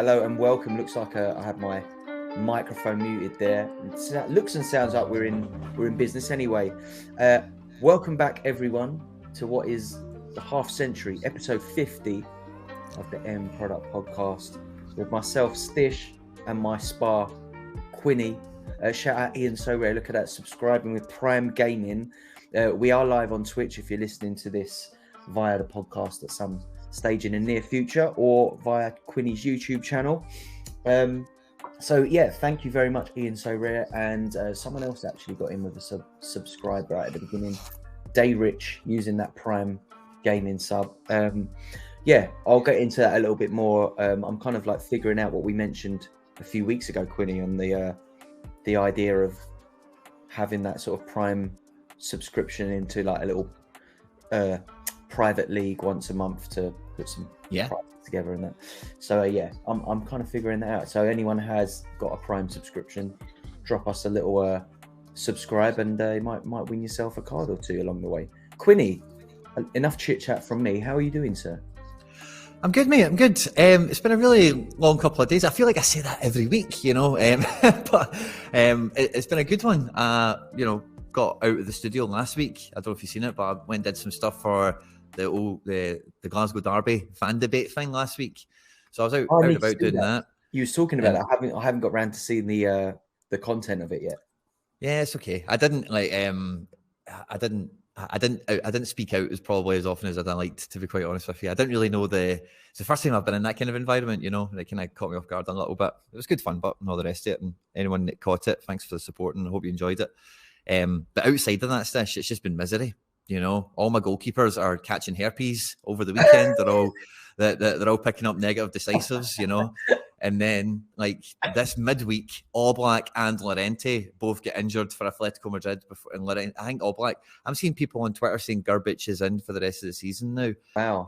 Hello and welcome. Looks like I had my microphone muted there. It looks and sounds like we're in business anyway. Welcome back, everyone, to what is the half century, episode 50 of the End Product podcast with myself, Stish, and my spa, Quinny. Shout out Ian Sorare. Look at that, subscribing with Prime Gaming. We are live on Twitch if you're listening to this via the podcast at some stage in the near future or via Quinny's YouTube channel. So yeah, thank you very much, Ian Sorare, and someone else actually got in with a subscribe right at the beginning, Day Rich, using that Prime Gaming sub. Yeah, I'll get into that a little bit more. I'm kind of like figuring out what we mentioned a few weeks ago, Quinny, on the idea of having that sort of Prime subscription into like a little private league once a month to put some together and that. So yeah, I'm kind of figuring that out. So anyone has got a Prime subscription, drop us a little subscribe, and you might win yourself a card or two along the way. Quinny, enough chit chat from me. How are you doing, sir? I'm good, mate. I'm good. It's been a really long couple of days. I feel like I say that every week, you know, but it's been a good one. Got out of the studio last week. I don't know if you've seen it, but I went and did some stuff for the Glasgow Derby fan debate thing last week. So I was out and about doing that. You was talking about it. I haven't got around to seeing the content of it yet. Yeah, it's okay. I didn't speak out as probably as often as I'd liked, to be quite honest with you. I didn't really know it's the first time I've been in that kind of environment, you know. It kind of caught me off guard a little bit. It was good fun, but not the rest of it. And anyone that caught it, thanks for the support, and I hope you enjoyed it. But outside of that, Stish, it's just been misery. You know, all my goalkeepers are catching herpes over the weekend. They're all picking up negative decisives, you know. And then, like, this midweek, Oblak and Llorente both get injured for Atletico Madrid. And Llorente, I think Oblak, I'm seeing people on Twitter saying Garbage is in for the rest of the season now. Wow.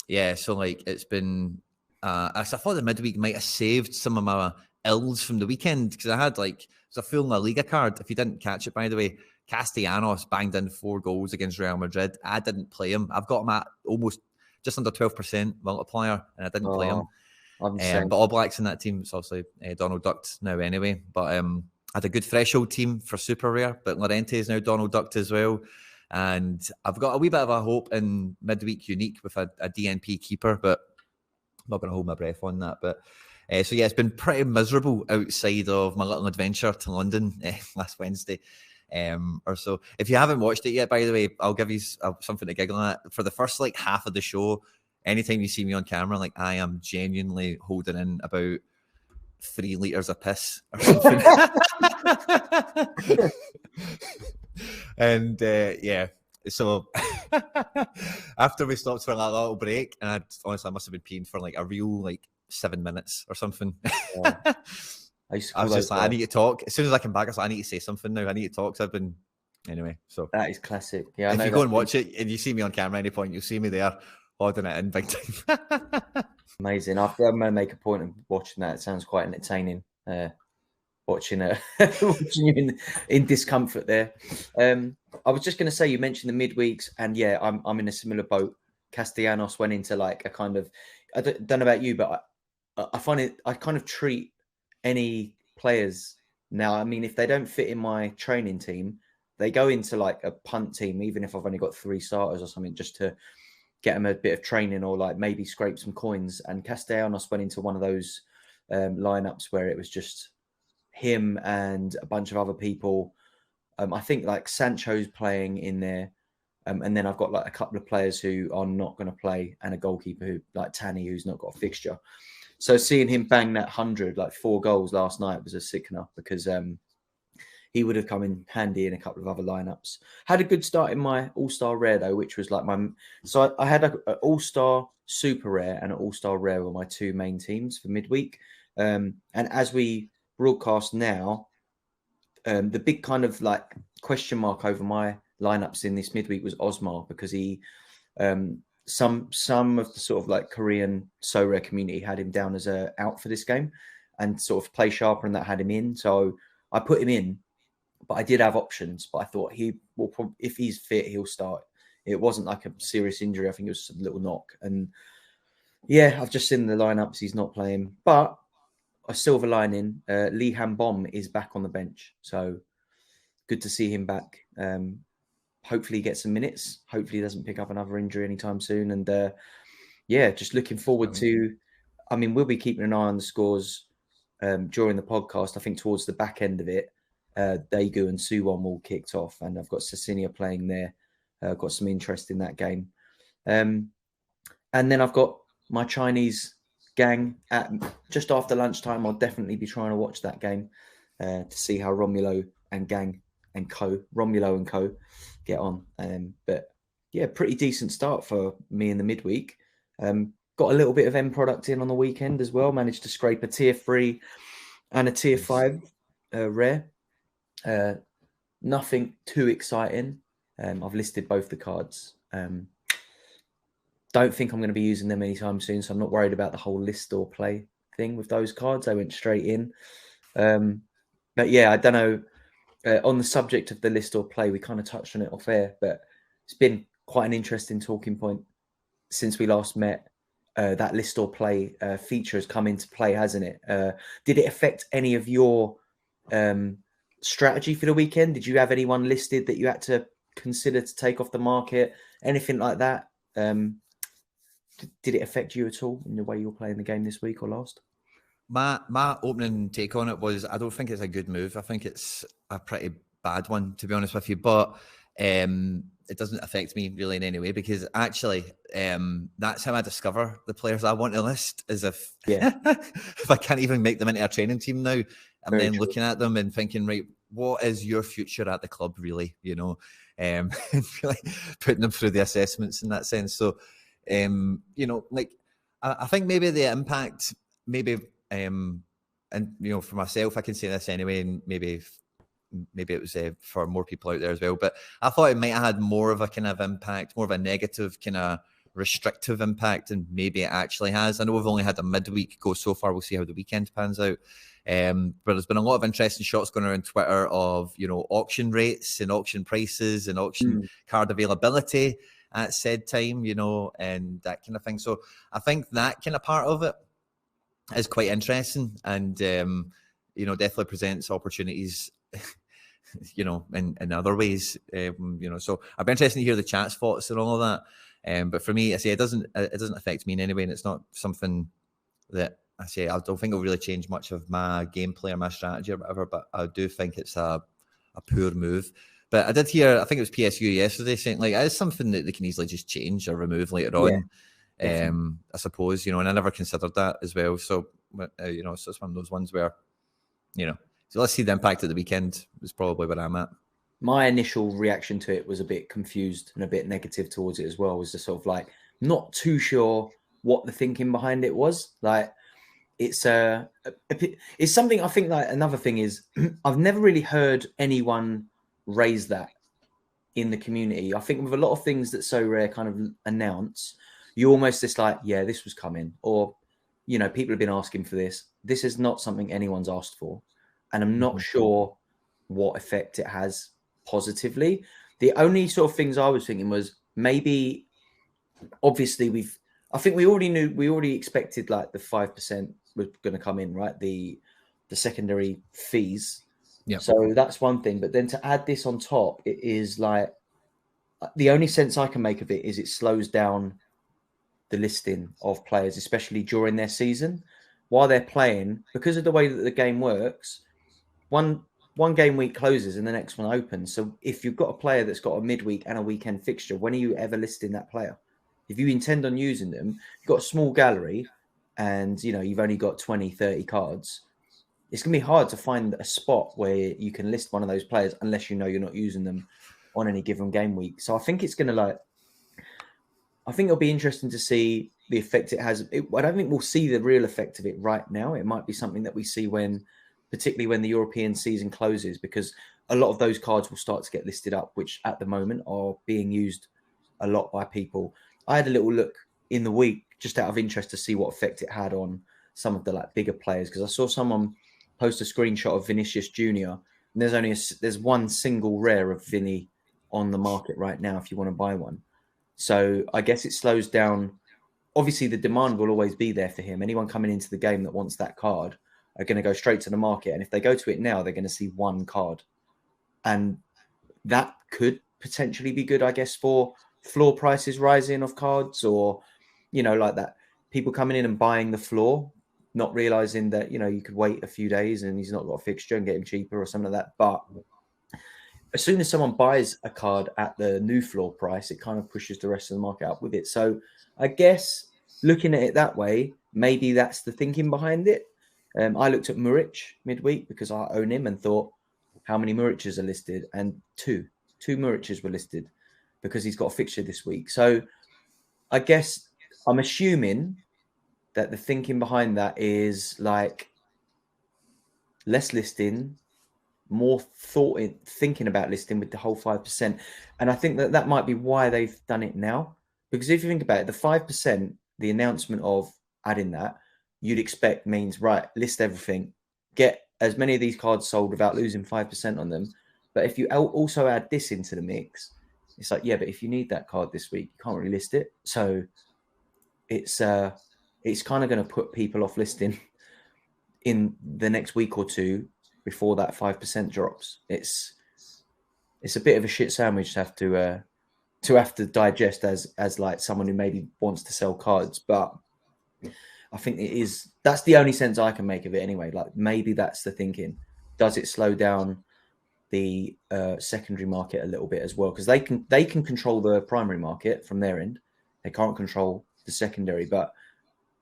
Yeah, so, like, it's been... I thought the midweek might have saved some of my ills from the weekend, because I had, like, a full La Liga card. If you didn't catch it, by the way, Castellanos banged in 4 goals against Real Madrid. I didn't play him. I've got him at almost just under 12% multiplier, and I didn't play him. But All Blacks in that team, it's obviously Donald Ducked now anyway. But I had a good threshold team for super rare, but Llorente is now Donald Ducked as well. And I've got a wee bit of a hope in midweek unique with a DNP keeper, but I'm not going to hold my breath on that. But so yeah, it's been pretty miserable outside of my little adventure to London last Wednesday or so. If you haven't watched it yet, by the way, I'll give you something to giggle at. For the first like half of the show, anytime you see me on camera, like, I am genuinely holding in about 3 liters of piss or something. And yeah, so after we stopped for a little break, and I must have been peeing for like a real like 7 minutes or something. Yeah. I was just like, I need to talk. As soon as I come back, I was like, I need to say something now. I need to talk. So I've been, anyway. So that is classic. Yeah. If you go and watch it and you see me on camera at any point, you'll see me there holding it in big time. Amazing. I'm going to make a point of watching that. It sounds quite entertaining. Watching you in discomfort there. I was just going to say, you mentioned the midweeks, and yeah, I'm in a similar boat. Castellanos went into like a kind of, I don't know about you, but I find it, I kind of treat any players now, I mean, if they don't fit in my training team, they go into like a punt team, even if I've only got 3 starters or something, just to get them a bit of training or like maybe scrape some coins. And Castellanos went into one of those lineups where it was just him and a bunch of other people. I think like Sancho's playing in there. And then I've got like a couple of players who are not going to play, and a goalkeeper who, like Tanny, who's not got a fixture. So seeing him bang that 100, like 4 goals last night, was a sickener, because he would have come in handy in a couple of other lineups. Had a good start in my All-Star Rare though, which was like my... So I had an All-Star Super Rare and an All-Star Rare were my 2 main teams for midweek. And as we broadcast now, the big kind of like question mark over my lineups in this midweek was Osmar, because he some of the sort of like Korean Sorare community had him down as a out for this game, and sort of play sharper, and that had him in. So I put him in, but I did have options. But I thought he will probably, if he's fit, he'll start. It wasn't like a serious injury. I think it was a little knock, and Yeah, I've just seen the lineups. He's not playing, but a silver lining. Lee Han-bom is back on the bench, so good to see him back. Hopefully, he gets some minutes. Hopefully, he doesn't pick up another injury anytime soon. And yeah, just looking forward to. I mean, we'll be keeping an eye on the scores during the podcast. I think towards the back end of it, Daegu and Suwon will kicked off, and I've got Cecilia playing there. Got some interest in that game. And then I've got my Chinese gang at just after lunchtime. I'll definitely be trying to watch that game to see how Romulo and Co get on. But yeah, pretty decent start for me in the midweek. Got a little bit of end product in on the weekend as well. Managed to scrape a tier 3 and a tier 5 rare. Nothing too exciting. I've listed both the cards. Don't think I'm going to be using them anytime soon, so I'm not worried about the whole list or play thing with those cards. They went straight in. But yeah, I don't know. On the subject of the list or play, we kind of touched on it off air, but it's been quite an interesting talking point since we last met. That list or play feature has come into play, hasn't it? Did it affect any of your strategy for the weekend? Did you have anyone listed that you had to consider to take off the market? Anything like that? Did it affect you at all in the way you were playing the game this week or last? My opening take on it was I don't think it's a good move. I think it's a pretty bad one, to be honest with you. But it doesn't affect me really in any way because actually that's how I discover the players I want to list. Is if if I can't even make them into a training team now, I'm then looking at them and thinking, right, what is your future at the club really? You know, really putting them through the assessments in that sense. So, you know, like I think maybe the impact, maybe. And you know, for myself, I can say this anyway, and maybe it was for more people out there as well. But I thought it might have had more of a kind of impact, more of a negative kind of restrictive impact, and maybe it actually has. I know we've only had a midweek go so far. We'll see how the weekend pans out. But there's been a lot of interesting shots going around Twitter of, you know, auction rates and auction prices and auction card availability at said time, you know, and that kind of thing. So I think that kind of part of it is quite interesting, and you know, definitely presents opportunities, you know, in other ways. You know, so I'd be interested to hear the chat's thoughts and all of that. But for me, I say it doesn't affect me in any way, and it's not something that I say I don't think it'll really change much of my gameplay or my strategy or whatever. But I do think it's a poor move. But I did hear, I think it was PSU yesterday saying like it's something that they can easily just change or remove later on. I suppose, you know, and I never considered that as well. So, you know, so it's one of those ones where, you know, so let's see the impact at the weekend is probably where I'm at. My initial reaction to it was a bit confused and a bit negative towards it as well. Was just sort of like not too sure what the thinking behind it was. Like it's it's something I think. Like another thing is I've never really heard anyone raise that in the community. I think with a lot of things that Sorare kind of announce, you almost just like, yeah, this was coming, or, you know, people have been asking for this. This is not something anyone's asked for. And I'm not sure what effect it has positively. The only sort of things I was thinking was maybe, obviously, I think we already expected like the 5% was going to come in, right? The secondary fees. Yeah. So that's one thing. But then to add this on top, it is like, the only sense I can make of it is it slows down the listing of players, especially during their season while they're playing, because of the way that the game works. One game week closes and the next one opens. So if you've got a player that's got a midweek and a weekend fixture, when are you ever listing that player? If you intend on using them, you've got a small gallery and, you know, you've only got 20, 30 cards. It's going to be hard to find a spot where you can list one of those players unless you know you're not using them on any given game week. So I think it's going to I think it'll be interesting to see the effect it has. I don't think we'll see the real effect of it right now. It might be something that we see particularly when the European season closes, because a lot of those cards will start to get listed up, which at the moment are being used a lot by people. I had a little look in the week just out of interest to see what effect it had on some of the like bigger players, because I saw someone post a screenshot of Vinicius Jr. and there's one single rare of Vinny on the market right now if you want to buy one. So I guess it slows down obviously the demand will always be there for him. Anyone coming into the game that wants that card are going to go straight to the market. And if they go to it now, they're going to see one card. And that could potentially be good, I guess, for floor prices rising of cards, or, you know, like that. People coming in and buying the floor, not realizing that, you know, you could wait a few days and he's not got a fixture and get him cheaper or something like that. But as soon as someone buys a card at the new floor price, it kind of pushes the rest of the market up with it. So I guess looking at it that way, maybe that's the thinking behind it. I looked at Muric midweek because I own him and thought, how many Muriches are listed? And two Muriches were listed because he's got a fixture this week. So I guess I'm assuming that the thinking behind that is like less listing, more thinking about listing with the whole 5%. And I think that that might be why they've done it now. Because if you think about it, the 5%, the announcement of adding that, you'd expect means, right, list everything, get as many of these cards sold without losing 5% on them. But if you also add this into the mix, it's like, yeah, but if you need that card this week, you can't really list it. So it's kind of going to put people off listing in the next week or two before that 5% drops. It's a bit of a shit sandwich to have to digest as like someone who maybe wants to sell cards. But I think that's the only sense I can make of it anyway. Like maybe that's the thinking. Does it slow down the secondary market a little bit as well? Because they can control the primary market from their end. They can't control the secondary, but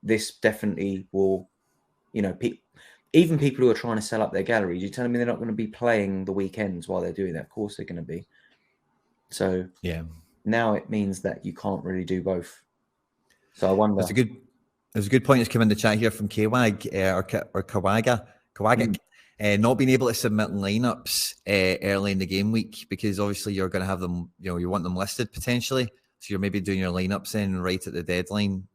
this definitely will, you know, even people who are trying to sell up their galleries, you're telling me they're not going to be playing the weekends while they're doing that? Of course they're going to be. So yeah, now it means that you can't really do both. So I wonder. There's a good point that's come in the chat here from Kwag or Kawaga. Not being able to submit lineups early in the game week because obviously you're going to have them, you know, you want them listed potentially. So you're maybe doing your lineups in right at the deadline.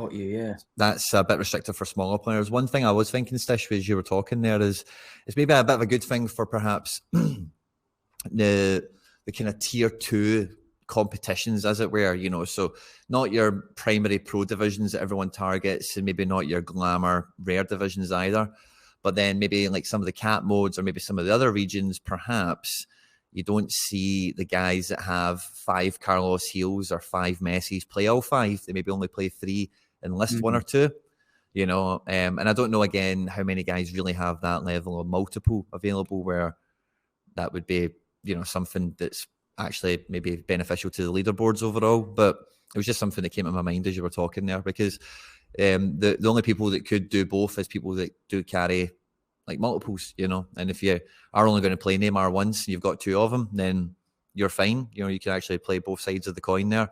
Yeah. That's a bit restrictive for smaller players. One thing I was thinking, Stish, as you were talking there, is it's maybe a bit of a good thing for perhaps the kind of tier 2 competitions, as it were, you know, so not your primary pro divisions that everyone targets, and maybe not your glamour rare divisions either, but then maybe like some of the cat modes or maybe some of the other regions, perhaps you don't see the guys that have 5 Carlos Heels or 5 Messis play all 5. They maybe only play 3 and list 1 or 2, you know, and I don't know again how many guys really have that level of multiple available where that would be, you know, something that's actually maybe beneficial to the leaderboards overall. But it was just something that came to my mind as you were talking there, because the only people that could do both is people that do carry like multiples, you know. And if you are only going to play Neymar once and you've got 2 of them, then you're fine. You know, you can actually play both sides of the coin there.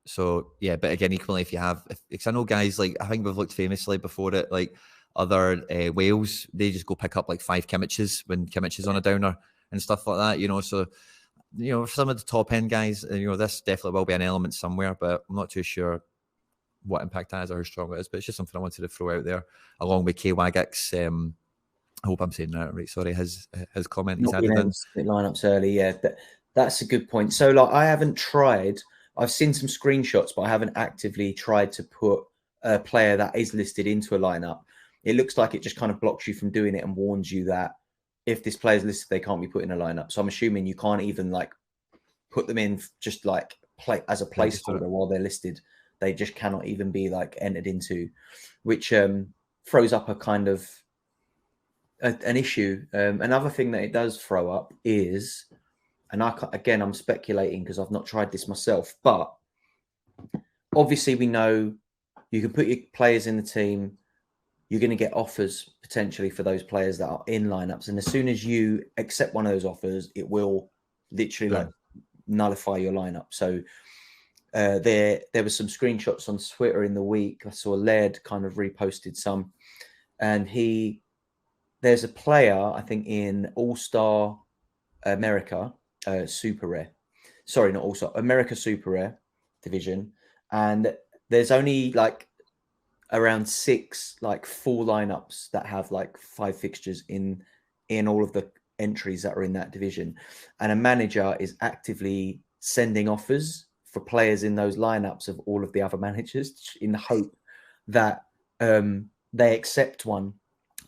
So yeah, but again, equally, if you have, because I know guys like, I think we've looked famously before it, like other Wales, they just go pick up like 5 Kimmiches when Kimmich is on a downer and stuff like that, you know. So, you know, for some of the top end guys, you know, this definitely will be an element somewhere, but I'm not too sure what impact that has or how strong it is. But it's just something I wanted to throw out there, along with Kwagix. I hope I'm saying that right. Sorry, his comment he's added in. Lineups early, yeah. That's a good point. So, like, I haven't tried. I've seen some screenshots, but I haven't actively tried to put a player that is listed into a lineup. It looks like it just kind of blocks you from doing it and warns you that if this player is listed, they can't be put in a lineup. So I'm assuming you can't even like put them in just like play as a placeholder while they're listed. They just cannot even be like entered into, which throws up a kind of an issue. Another thing that it does throw up is, and I'm speculating because I've not tried this myself, but obviously we know you can put your players in the team. You're going to get offers potentially for those players that are in lineups. And as soon as you accept one of those offers, it will literally like nullify your lineup. So there were some screenshots on Twitter in the week. I saw Laird kind of reposted some, and there's a player, I think, in All-Star America, Super Rare. Sorry, not All-Star, America Super Rare division. And there's only like around 6 like full lineups that have like 5 fixtures in all of the entries that are in that division, and a manager is actively sending offers for players in those lineups of all of the other managers in the hope that they accept one.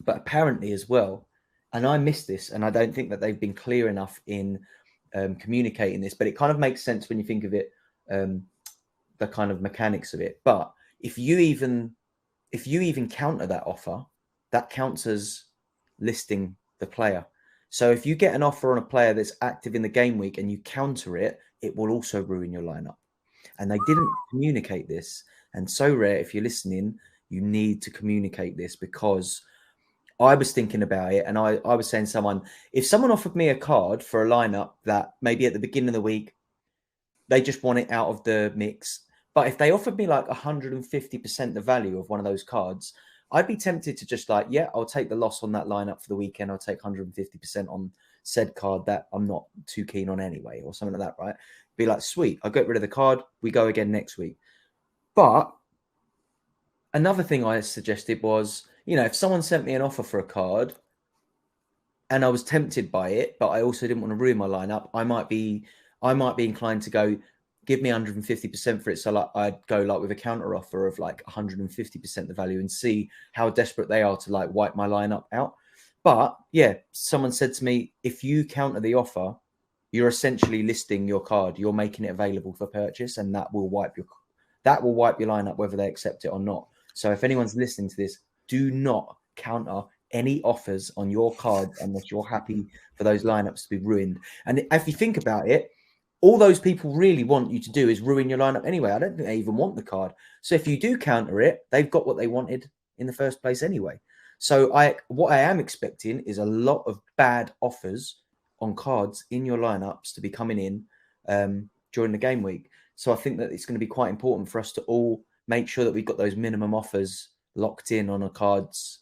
But apparently as well, and I missed this, and I don't think that they've been clear enough in communicating this, but it kind of makes sense when you think of it, the kind of mechanics of it. But if you even counter that offer, that counts as listing the player. So if you get an offer on a player that's active in the game week and you counter it, it will also ruin your lineup. And they didn't communicate this. And Sorare, if you're listening, you need to communicate this, because I was thinking about it, and I was saying to someone, if someone offered me a card for a lineup that maybe at the beginning of the week, they just want it out of the mix. But if they offered me like 150% the value of one of those cards, I'd be tempted to just like, yeah, I'll take the loss on that lineup for the weekend. I'll take 150% on said card that I'm not too keen on anyway, or something like that, right? Be like, sweet, I'll get rid of the card. We go again next week. But another thing I suggested was, if someone sent me an offer for a card and I was tempted by it, but I also didn't want to ruin my lineup, I might be inclined to go, give me 150% for it. So like I'd go like with a counter offer of like 150% the value and see how desperate they are to like wipe my lineup out. But yeah, someone said to me, if you counter the offer, you're essentially listing your card. You're making it available for purchase, and that will wipe your lineup whether they accept it or not. So if anyone's listening to this, do not counter any offers on your cards unless you're happy for those lineups to be ruined. And if you think about it, all those people really want you to do is ruin your lineup anyway. I don't think they even want the card. So if you do counter it, they've got what they wanted in the first place anyway. So what I am expecting is a lot of bad offers on cards in your lineups to be coming in during the game week. So I think that it's going to be quite important for us to all make sure that we've got those minimum offers locked in on our cards.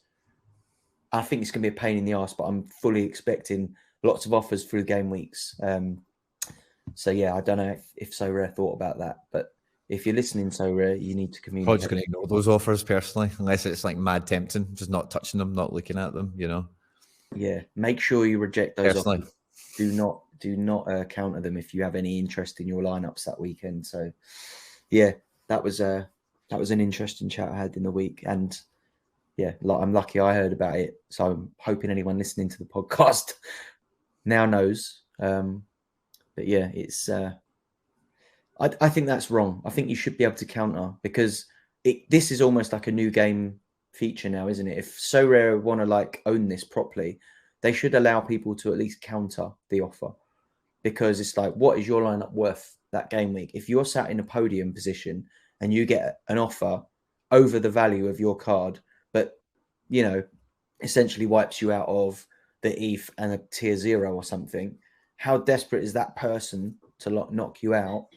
I think it's going to be a pain in the ass, but I'm fully expecting lots of offers through game weeks. So yeah, I don't know if Sorare thought about that, but if you're listening, Sorare, you need to communicate. Probably just going to ignore those offers personally, unless it's like mad tempting, just not touching them, not looking at them, Yeah, make sure you reject those offers. Do not counter them if you have any interest in your lineups that weekend. So yeah, that was an interesting chat I had in the week, and yeah, I'm lucky I heard about it. So I'm hoping anyone listening to the podcast now knows. But yeah, it's. I think that's wrong. I think you should be able to counter, because this is almost like a new game feature now, isn't it? If Sorare want to like own this properly, they should allow people to at least counter the offer, because it's like, what is your lineup worth that game week? If you're sat in a podium position and you get an offer over the value of your card, but essentially wipes you out of the ETH and a tier 0 or something, how desperate is that person to knock you out?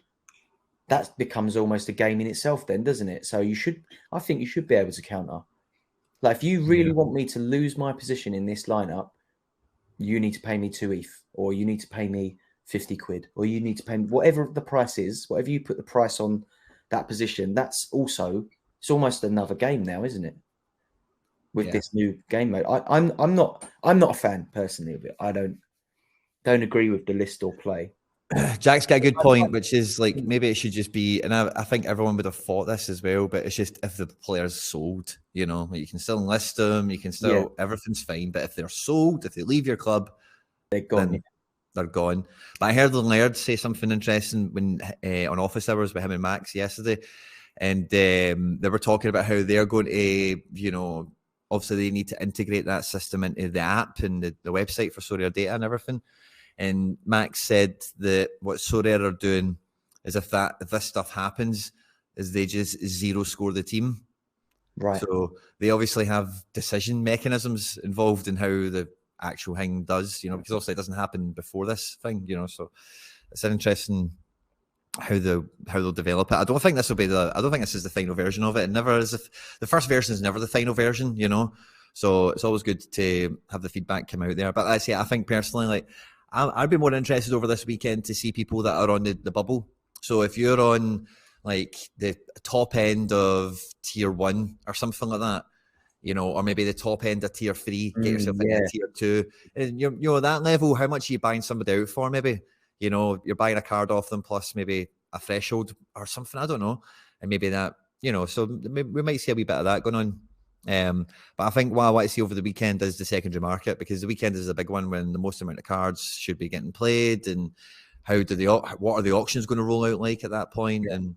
That becomes almost a game in itself then, doesn't it? So I think you should be able to counter. Like, if you really want me to lose my position in this lineup, you need to pay me 2 ETH, or you need to pay me 50 quid, or you need to pay me whatever the price is, whatever you put the price on that position. It's almost another game now, isn't it? With this new game mode. I'm not a fan personally of it. I don't agree with the list or play. Jack's got a good point, which is like, maybe it should just be, and I think everyone would have thought this as well, but it's just if the player's sold, you can still enlist them, you can still, everything's fine. But if they're sold, if they leave your club, they're gone. They're gone. But I heard the Laird say something interesting when on office hours with him and Max yesterday, and they were talking about how they're going to, obviously they need to integrate that system into the app and the website for Sorare data and everything. And Max said that what Sorare are doing is if this stuff happens, is they just zero score the team. Right. So they obviously have decision mechanisms involved in how the actual thing does, because obviously it doesn't happen before this thing, So it's an interesting how they'll develop it. I don't think this is the final version of it. It never is. The first version is never the final version, So it's always good to have the feedback come out there. But I think personally, like, I'd be more interested over this weekend to see people that are on the bubble. So if you're on like the top end of tier 1 or something like that, or maybe the top end of tier 3, get yourself into tier 2. And you're that level, how much are you buying somebody out for? Maybe, you're buying a card off them plus maybe a threshold or something. I don't know, and maybe that, you know, so we might see a wee bit of that going on. But I think what I want to see over the weekend is the secondary market, because the weekend is a big one when the most amount of cards should be getting played, and what are the auctions going to roll out like at that point? Yeah. And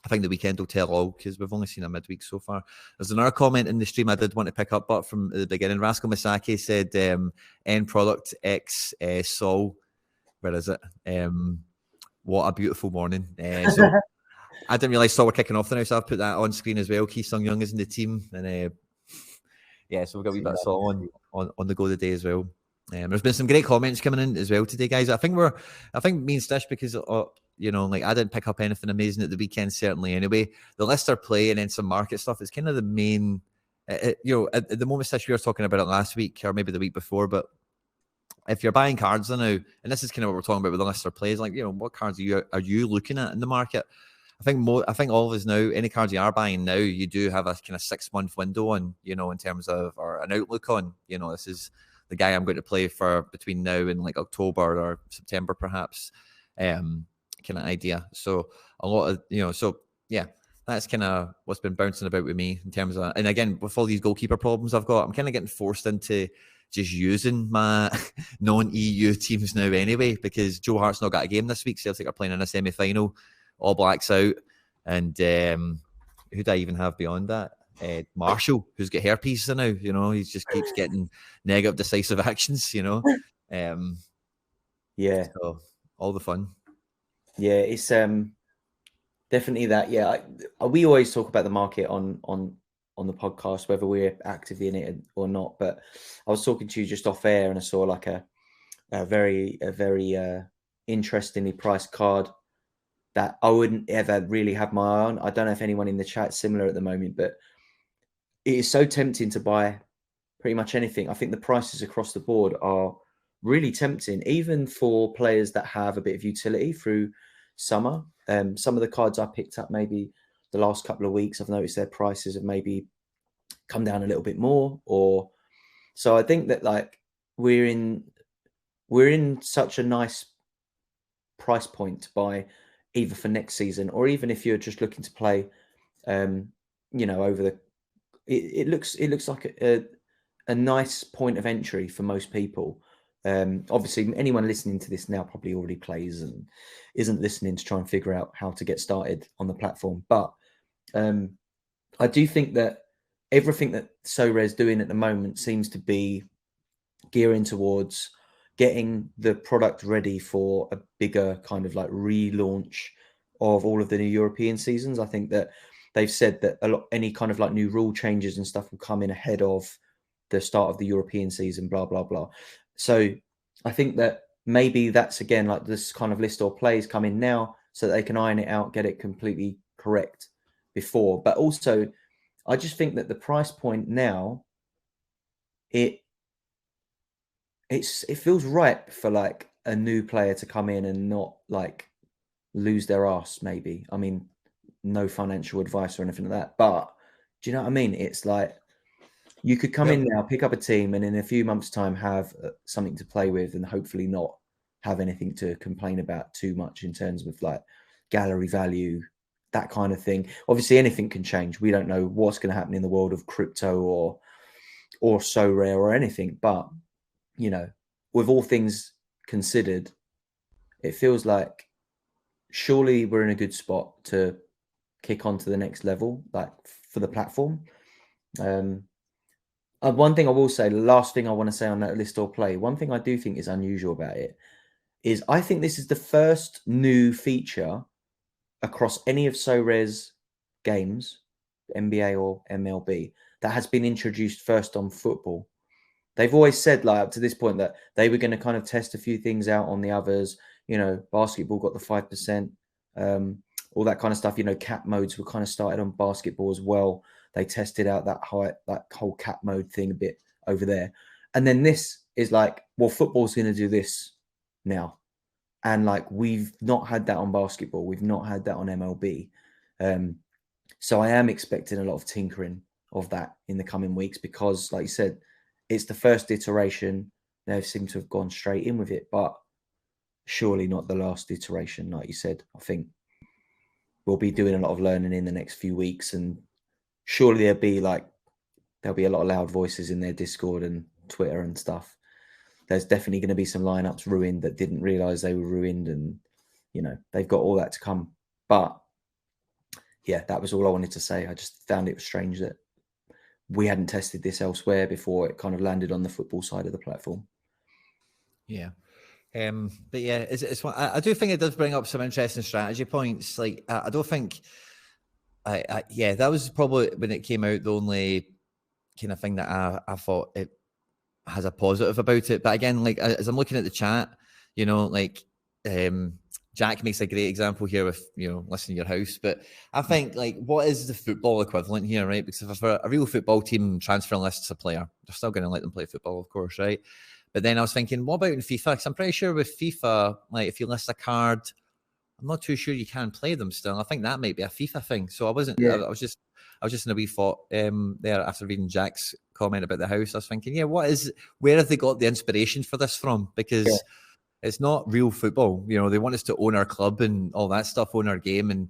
I think the weekend will tell all, because we've only seen a midweek so far. There's another comment in the stream I did want to pick up, but from the beginning, Rascal Misaki said End Product X Sol. Where is it? What a beautiful morning. So I didn't realise Sol were kicking off now, so I've put that on screen as well. Ki Sung Young is in the team, and yeah, so we've got a wee bit of Sol on the go today as well. There's been some great comments coming in as well today, guys. I think me and Stish, because you know, like I didn't pick up anything amazing at the weekend, certainly. Anyway, the Lister play and then some market stuff is kind of the main. You know, at the moment, Stish, we were talking about it last week or maybe the week before, but if you're buying cards now, and this is kind of what we're talking about with the Lister plays, like, you know, what cards are you looking at in the market? I think all of us now, any cards you are buying now, you do have a kind of 6-month window on, you know, in terms of, or an outlook on, you know, this is the guy I'm going to play for between now and like October or September, perhaps, kind of idea. So a lot of, you know, so yeah, that's kind of what's been bouncing about with me in terms of, and again, with all these goalkeeper problems I've got, I'm kind of getting forced into just using my non-EU teams now anyway, because Joe Hart's not got a game this week. Celtic are playing in a semi-final. All Blacks out, and who do I even have beyond that? Marshall, who's got herpes now. You know, he just keeps getting negative, decisive actions. You know, yeah. So all the fun. Yeah, it's definitely that. Yeah, we always talk about the market on the podcast, whether we're actively in it or not. But I was talking to you just off air, and I saw like a very interestingly priced card that I wouldn't ever really have my eye on. I don't know if anyone in the chat's similar at the moment, but it is so tempting to buy pretty much anything. I think the prices across the board are really tempting, even for players that have a bit of utility through summer. Some of the cards I picked up maybe the last couple of weeks, I've noticed their prices have maybe come down a little bit more. Or so I think that like we're in such a nice price point to buy either for next season, or even if you're just looking to play, you know, over the, it looks like a nice point of entry for most people. Obviously, anyone listening to this now probably already plays and isn't listening to try and figure out how to get started on the platform. But I do think that everything that Sorare is doing at the moment seems to be gearing towards getting the product ready for a bigger kind of like relaunch of all of the new European seasons. I think that they've said that any kind of like new rule changes and stuff will come in ahead of the start of the European season, blah, blah, blah. So I think that maybe that's, again, like this kind of list or plays come in now so that they can iron it out, get it completely correct before. But also, I just think that the price point now, it feels right for like a new player to come in and not like lose their ass, maybe. I mean, no financial advice or anything like that, but do you know what I mean? It's like you could come in now, pick up a team, and in a few months' time have something to play with, and hopefully not have anything to complain about too much in terms of like gallery value, that kind of thing. Obviously, anything can change. We don't know what's going to happen in the world of crypto or Sorare or anything, but you know, with all things considered, it feels like surely we're in a good spot to kick on to the next level, like for the platform. One thing I will say, the last thing I want to say on that list or play, one thing I do think is unusual about it is I think this is the first new feature across any of Sorare's games, NBA or MLB, that has been introduced first on football. They've always said, like, up to this point, that they were going to kind of test a few things out on the others. You know, basketball got the 5%, all that kind of stuff. You know, cap modes were kind of started on basketball as well. They tested out that whole cap mode thing a bit over there. And then this is like, well, football's going to do this now. And like, we've not had that on basketball. We've not had that on MLB. So I am expecting a lot of tinkering of that in the coming weeks because, like you said, it's the first iteration. They seem to have gone straight in with it, but surely not the last iteration, like you said, I think. we'll be doing a lot of learning in the next few weeks, and surely there'll be a lot of loud voices in their Discord and Twitter and stuff. There's definitely going to be some lineups ruined that didn't realize they were ruined, and they've got all that to come. But yeah, that was all I wanted to say. I just found it was strange that we hadn't tested this elsewhere before it kind of landed on the football side of the platform. Yeah. But yeah, I do think it does bring up some interesting strategy points. Like, I don't think, yeah, that was probably when it came out the only kind of thing that I thought it has a positive about it. But again, like as I'm looking at the chat, Jack makes a great example here with listing your house. But I think like what is the football equivalent here, right? Because if a real football team transfer lists a player, they're still going to let them play football, of course, right? But then I was thinking, what about in FIFA? Because I'm pretty sure with FIFA, like if you list a card, I'm not too sure you can play them still. I think that might be a FIFA thing. So I wasn't. Yeah. I was just in a wee thought there after reading Jack's comment about the house. I was thinking, yeah, where have they got the inspiration for this from? Because it's not real football. They want us to own our club and all that stuff, own our game, and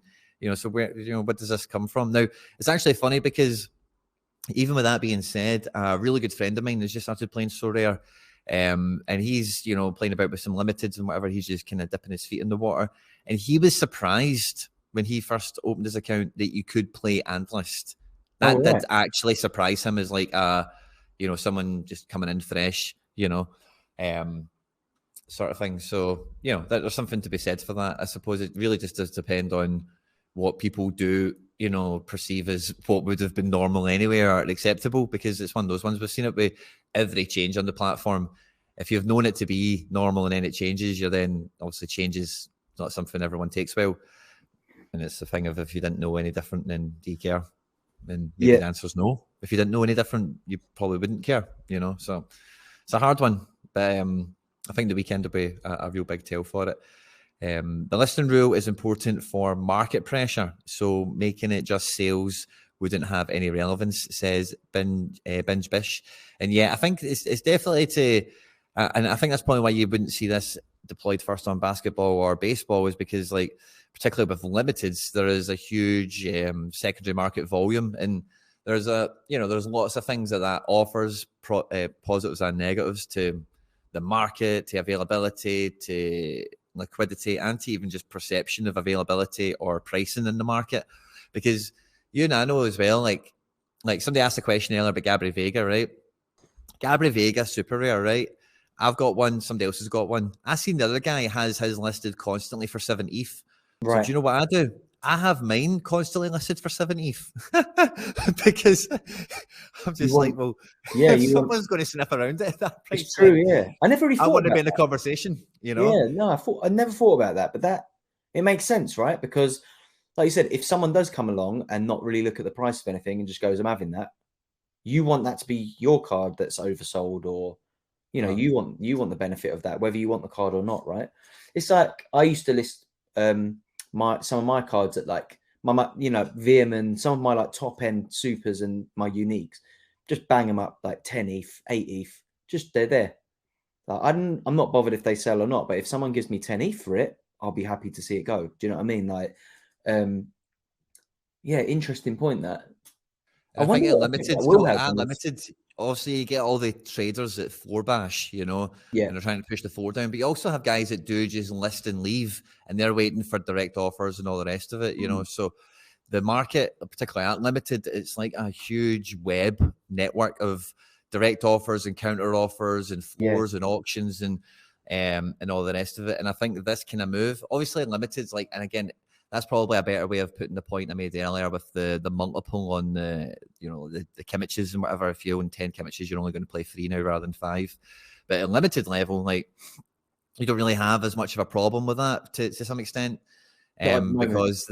so where what does this come from? Now it's actually funny because even with that being said, a really good friend of mine has just started playing Sorare. And he's, playing about with some limiteds and whatever. He's just kind of dipping his feet in the water. And he was surprised when he first opened his account that you could play and list. That did actually surprise him as like, someone just coming in fresh, sort of thing. So, there's something to be said for that. I suppose it really just does depend on what people do, perceive as what would have been normal anyway or acceptable, because it's one of those ones. We've seen it with every change on the platform. If you've known it to be normal and then it changes, you're then obviously changes not something everyone takes well. And it's the thing of if you didn't know any different, then do you care? Then maybe the answer is no. If you didn't know any different, you probably wouldn't care, So it's a hard one. But I think the weekend will be a real big tell for it. The listing rule is important for market pressure, so making it just sales wouldn't have any relevance, says Binge Bish. And yeah, I think it's definitely and I think that's probably why you wouldn't see this deployed first on basketball or baseball, is because like particularly with limiteds, there is a huge secondary market volume, and there's there's lots of things that offers positives and negatives to the market, to availability, to liquidity, and to even just perception of availability or pricing in the market. Because you and I know as well, like somebody asked a question earlier about Gabri Vega, right? Gabri Vega, super rare, right? I've got one, somebody else has got one. I seen the other guy has his listed constantly for 7 ETH. Right. So do you know what I do? I have mine constantly listed for 7 ETH because I'm just well, if someone's going to sniff around it at that price, it's true, yeah. I never really thought I want to be in the conversation, Yeah, no, I never thought about that, but it makes sense, right? Because, like you said, if someone does come along and not really look at the price of anything and just goes, "I'm having that," you want that to be your card that's oversold, or you want the benefit of that, whether you want the card or not, right? It's like I used to list some of my cards at like my VM and some of my like top end supers and my uniques, just bang them up like 10 ETH, 8 ETH, just they're there. Like, I'm not bothered if they sell or not, but if someone gives me 10 ETH for it, I'll be happy to see it go. Do you know what I mean? Like, yeah, interesting point that. I think at limited, obviously you get all the traders at floor bash, and they're trying to push the floor down. But you also have guys that do just list and leave, and they're waiting for direct offers and all the rest of it, So the market, particularly at limited, it's like a huge web network of direct offers and counter offers and floors and auctions and all the rest of it. And I think this kind of move, obviously limited's like, and again, that's probably a better way of putting the point I made earlier with the multiple on the Kimmiches and whatever. If you own 10 Kimmiches, you're only going to play 3 now rather than 5. But at limited level, like you don't really have as much of a problem with that to some extent. Because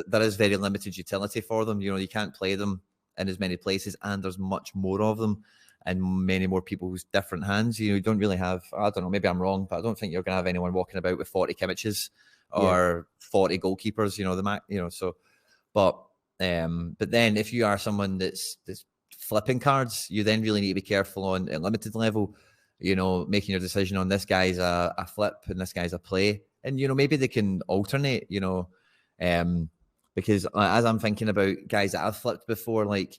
there is very limited utility for them. You can't play them in as many places, and there's much more of them and many more people's different hands. You don't really have, I don't know, maybe I'm wrong, but I don't think you're going to have anyone walking about with 40 Kimmiches or 40 goalkeepers, but then if you are someone that's flipping cards, you then really need to be careful on a limited level, making your decision on this guy's a flip and this guy's a play. And, maybe they can alternate, because as I'm thinking about guys that I've flipped before, like,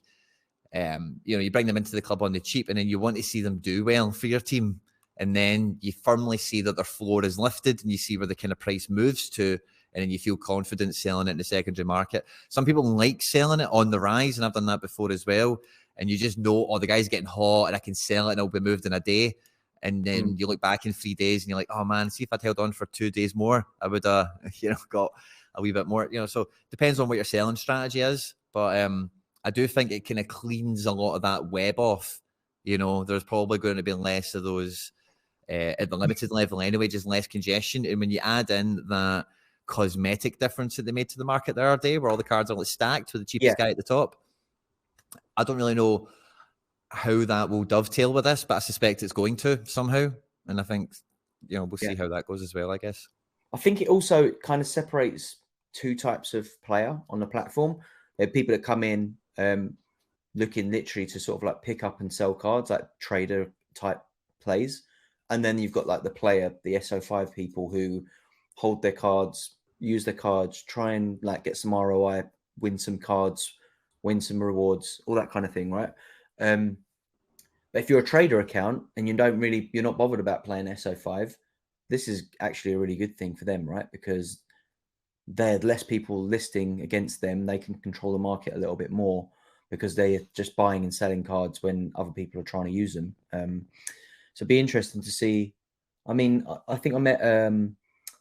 you bring them into the club on the cheap, and then you want to see them do well for your team. And then you firmly see that their floor is lifted and you see where the kind of price moves to, and then you feel confident selling it in the secondary market. Some people like selling it on the rise, and I've done that before as well. And you just know, oh, the guy's getting hot and I can sell it and it'll be moved in a day. And then you look back in 3 days and you're like, oh man, see if I'd held on for 2 days more, I would got a wee bit more. So depends on what your selling strategy is. But I do think it kind of cleans a lot of that web off. There's probably going to be less of those at the limited level anyway, just less congestion. And when you add in that cosmetic difference that they made to the market the other day, where all the cards are like stacked with the cheapest guy at the top, I don't really know how that will dovetail with this, but I suspect it's going to somehow. And I think, we'll see how that goes as well, I guess. I think it also kind of separates two types of player on the platform. There are people that come in looking literally to sort of like pick up and sell cards, like trader type plays. And then you've got like the player, the SO5 people who hold their cards, use their cards, try and like get some ROI, win some cards, win some rewards, all that kind of thing, right? But if you're a trader account and you're not bothered about playing SO5, this is actually a really good thing for them, right? Because there are less people listing against them. They can control the market a little bit more because they're just buying and selling cards when other people are trying to use them. So it'd be interesting to see. I mean, I think I met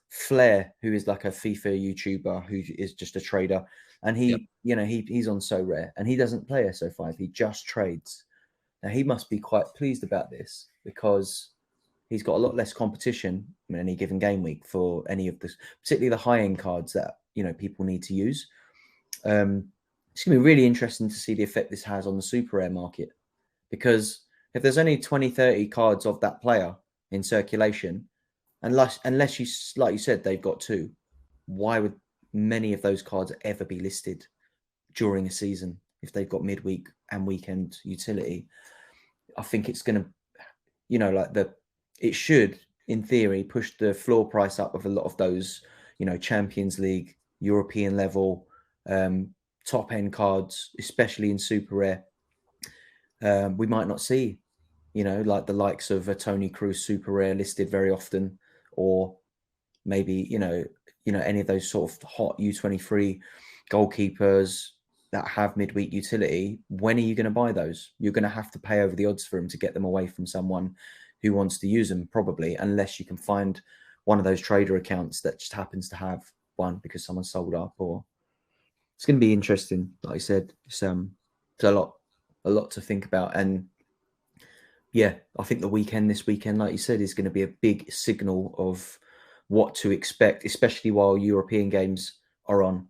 Flair, who is like a FIFA YouTuber who is just a trader. And he, he's on Sorare and he doesn't play SO5. He just trades. Now he must be quite pleased about this because he's got a lot less competition in any given game week for any of this, particularly the high-end cards that, people need to use. It's going to be really interesting to see the effect this has on the super rare market, because if there's only 20, 30 cards of that player in circulation, unless you, like you said, they've got two, why would many of those cards ever be listed during a season if they've got midweek and weekend utility? I think it's going to, it should, in theory, push the floor price up of a lot of those, Champions League, European level, top end cards, especially in super rare. We might not see, like the likes of a Tony Cruz super rare listed very often, or maybe, any of those sort of hot U23 goalkeepers that have midweek utility. When are you going to buy those? You're going to have to pay over the odds for them to get them away from someone who wants to use them, probably, unless you can find one of those trader accounts that just happens to have one because someone sold up. Or it's going to be interesting. Like I said, it's a lot to think about. And yeah, I think this weekend, like you said, is going to be a big signal of what to expect, especially while European games are on.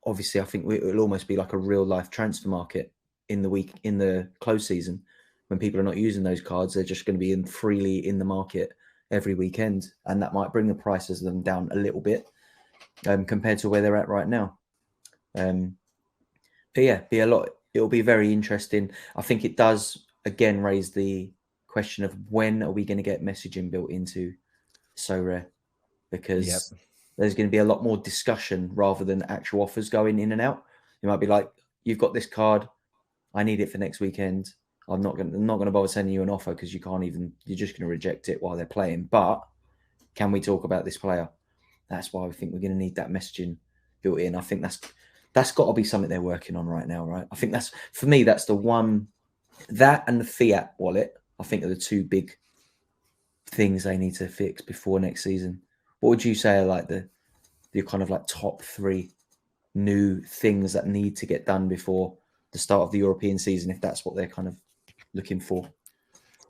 Obviously, I think it'll almost be like a real life transfer market in the close season. When people are not using those cards, they're just going to be freely in the market every weekend, and that might bring the prices of them down a little bit compared to where they're at right now. But yeah, it'll be very interesting. I think it does again raise the question of when are we going to get messaging built into Sorare, because there's going to be a lot more discussion rather than actual offers going in and out. You might be like, you've got this card, I need it for next weekend. I'm not going to bother sending you an offer because you're just going to reject it while they're playing. But can we talk about this player? That's why we think we're going to need that messaging built in. I think that's got to be something they're working on right now, right? I think that's the one, that and the fiat wallet, I think are the two big things they need to fix before next season. What would you say are like the kind of like top three new things that need to get done before the start of the European season, if that's what they're kind of looking for?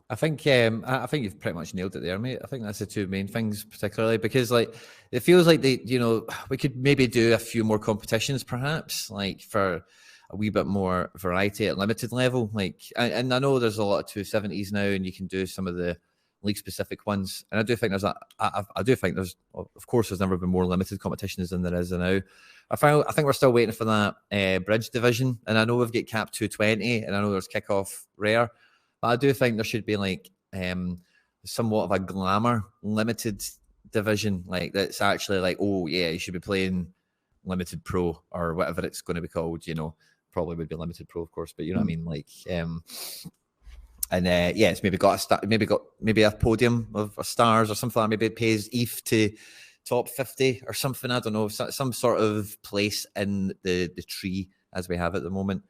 I think you've pretty much nailed it there, mate. I think that's the two main things, particularly because like it feels like we could maybe do a few more competitions, perhaps, like for a wee bit more variety at limited level. Like, and I know there's a lot of 270s now, and you can do some of the league specific ones. And I do think there's of course there's never been more limited competitions than there is now. I think we're still waiting for that bridge division, and I know we've got cap 220, and I know there's kickoff rare. But I do think there should be like somewhat of a glamour limited division, like that's actually like, oh yeah, you should be playing limited pro or whatever it's going to be called. You know, probably would be limited pro, of course, but you know what I mean, like. And yeah, it's maybe got maybe a podium of stars or something. Maybe it pays ETH to top 50 or something. I don't know, some sort of place in the tree as we have at the moment.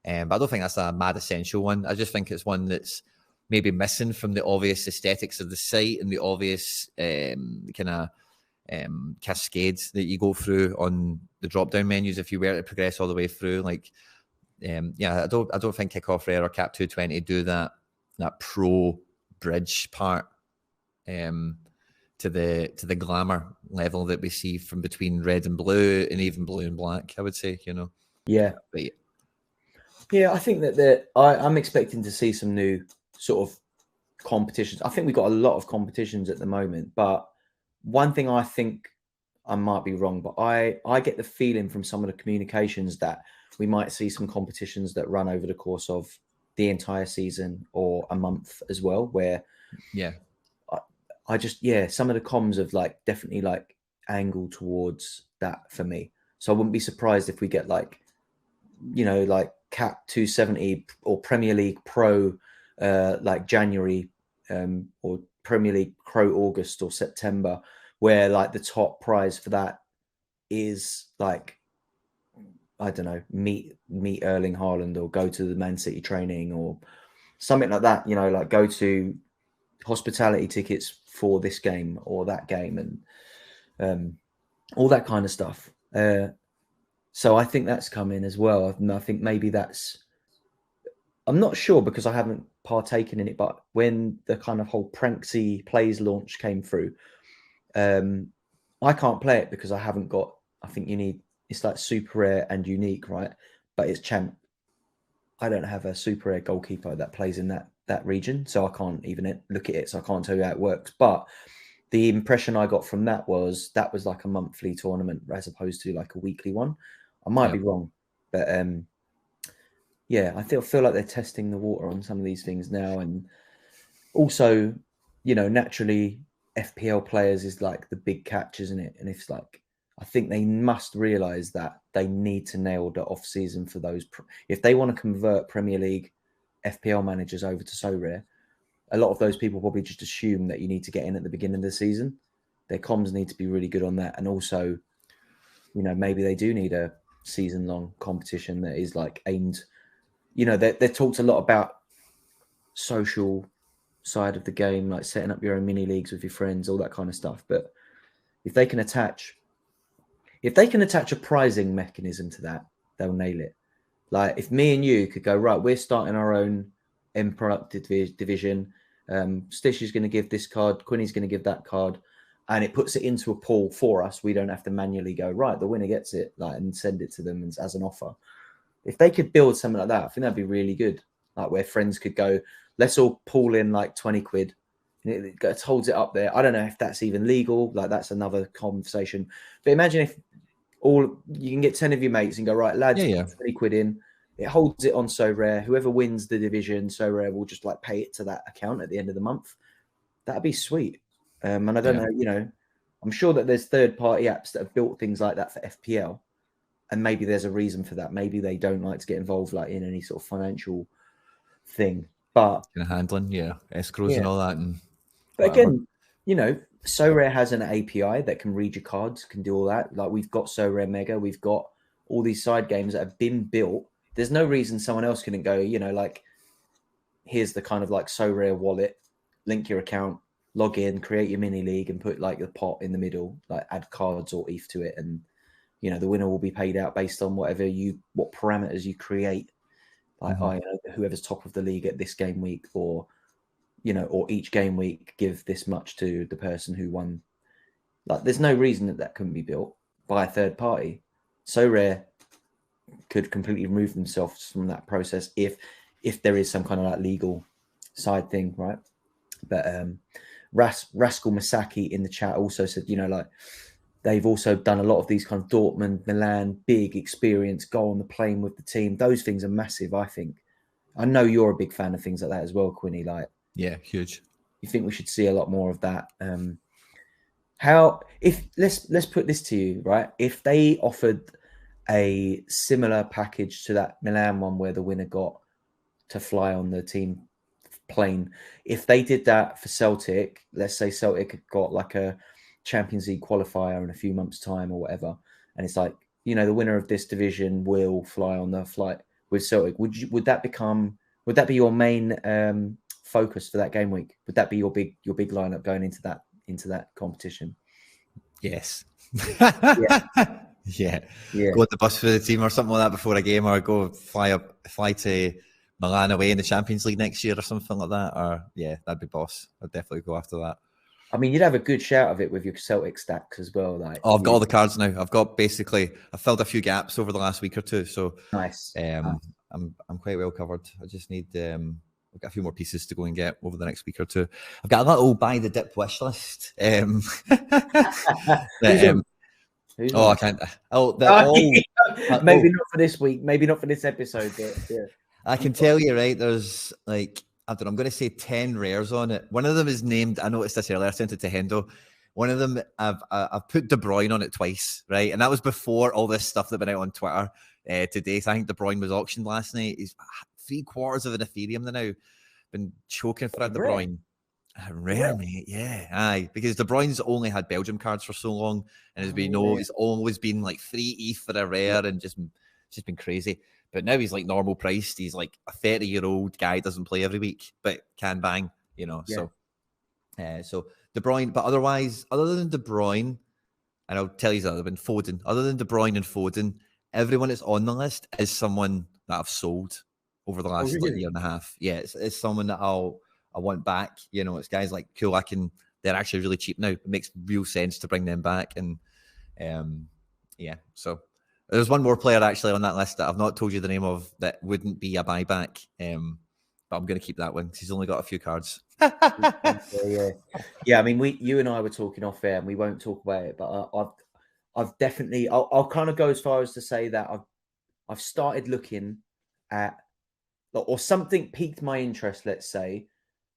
But I don't think that's a mad essential one. I just think it's one that's maybe missing from the obvious aesthetics of the site and the obvious kind of cascades that you go through on the drop-down menus if you were to progress all the way through. Like, yeah, I don't think Kickoff Rare or Cap 220 do that pro bridge part to the glamour level that we see from between red and blue and even blue and black, I would say, you know. Yeah. But yeah, I think that I'm expecting to see some new sort of competitions. I think we've got a lot of competitions at the moment, but one thing I think, I might be wrong, but I get the feeling from some of the communications that we might see some competitions that run over the course of the entire season or a month as well, where I just, some of the comms have like definitely like angled towards that for me. So I wouldn't be surprised if we get like, you know, like Cap 270 or Premier League Pro like January or Premier League Pro August or September, where like the top prize for that is like, I don't know, meet Erling Haaland or go to the Man City training or something like that, you know, like go to hospitality tickets for this game or that game and all that kind of stuff. So I think that's coming as well. And I think maybe I'm not sure because I haven't partaken in it, but when the kind of whole Pranksy Plays launch came through, I can't play it because I haven't got, I think it's like super rare and unique, right? But it's champ. I don't have a super rare goalkeeper that plays in that region, so I can't even look at it, so I can't tell you how it works. But the impression I got from that was like a monthly tournament as opposed to like a weekly one. I might be wrong, but yeah, I feel like they're testing the water on some of these things now, and also, you know, naturally FPL players is like the big catch, isn't it? And it's like, I think they must realize that they need to nail the off season for those. If they want to convert Premier League FPL managers over to Sorare, a lot of those people probably just assume that you need to get in at the beginning of the season. Their comms need to be really good on that. And also, you know, maybe they do need a season long competition that is like aimed, you know, they talked a lot about social side of the game, like setting up your own mini leagues with your friends, all that kind of stuff. But if they can attach a prizing mechanism to that, they'll nail it. Like if me and you could go, right, we're starting our own End Product division. Stish is going to give this card, Quinny's going to give that card, and it puts it into a pool for us. We don't have to manually go, right, the winner gets it, like, and send it to them as an offer. If they could build something like that, I think that'd be really good. Like where friends could go, let's all pool in like 20 quid. And it holds it up there. I don't know if that's even legal. Like that's another conversation. But imagine if you can get 10 of your mates and go, right, lads, 20 quid in. It holds it on Sorare. Whoever wins the division, Sorare will just like pay it to that account at the end of the month. That'd be sweet. And I don't know, you know, I'm sure that there's third-party apps that have built things like that for FPL. And maybe there's a reason for that. Maybe they don't like to get involved like in any sort of financial thing. But handling, escrows and all that. But again, you know, Sorare has an API that can read your cards, can do all that. Like we've got Sorare Mega, we've got all these side games that have been built. There's no reason someone else couldn't go, you know, like here's the kind of like Sorare wallet, link your account, log in, create your mini league and put like the pot in the middle, like add cards or ETH to it. And, you know, the winner will be paid out based on what parameters you create. Like, whoever's top of the league at this game week or, you know, or each game week, give this much to the person who won. Like, there's no reason that couldn't be built by a third party. Sorare could completely remove themselves from that process if there is some kind of like legal side thing, right? But Rascal Masaki in the chat also said, you know, like they've also done a lot of these kind of Dortmund, Milan, big experience, go on the plane with the team. Those things are massive, I think. I know you're a big fan of things like that as well, Quinny. Like, yeah, huge. You think we should see a lot more of that? How if let's put this to you, right? If they offered a similar package to that Milan one where the winner got to fly on the team plane, if they did that for Celtic, let's say Celtic got like a Champions League qualifier in a few months' time or whatever, and it's like, you know, the winner of this division will fly on the flight with Celtic. Would that be your main focus for that game week? Would that be your big lineup going into that competition? Yes. Yeah. Yeah. Yeah. Go on the bus for the team or something like that before a game, or go fly to Milan away in the Champions League next year or something like that. Or yeah, that'd be boss. I'd definitely go after that. I mean, you'd have a good shout of it with your Celtic stacks as well. Like, I've got all the cards now. I've filled a few gaps over the last week or two. So nice. I'm quite well covered. I just need I've got a few more pieces to go and get over the next week or two. I've got a little buy the dip wish list. I can't. Maybe not for this week. Maybe not for this episode. But yeah, I can tell you, right? There's like, I don't know, I'm going to say 10 rares on it. One of them is named, I noticed this earlier, I sent it to Hendo. One of them, I've put De Bruyne on it twice, right? And that was before all this stuff that went out on Twitter today. So I think De Bruyne was auctioned last night. He's 3/4 of an Ethereum now. Been choking for a De Bruyne. Rare, mate. Yeah, aye. Because De Bruyne's only had Belgium cards for so long, and as we know, it's always been like 3 ETH for a rare, and it's just been crazy. But now he's like normal priced. He's like a 30-year-old guy, doesn't play every week, but can bang, you know. Yeah. So De Bruyne, but otherwise, other than De Bruyne, and I'll tell you that I've been Foden. Other than De Bruyne and Foden, everyone that's on the list is someone that I've sold over the last like year and a half. Yeah, it's someone that I want back. You know, it's guys like cool. They're actually really cheap now. It makes real sense to bring them back. And yeah, so there's one more player actually on that list that I've not told you the name of that wouldn't be a buyback. But I'm going to keep that one because he's only got a few cards. Yeah. I mean, you and I were talking off air, and we won't talk about it. But I've definitely, I'll kind of go as far as to say that I've started looking at, or something piqued my interest. Let's say,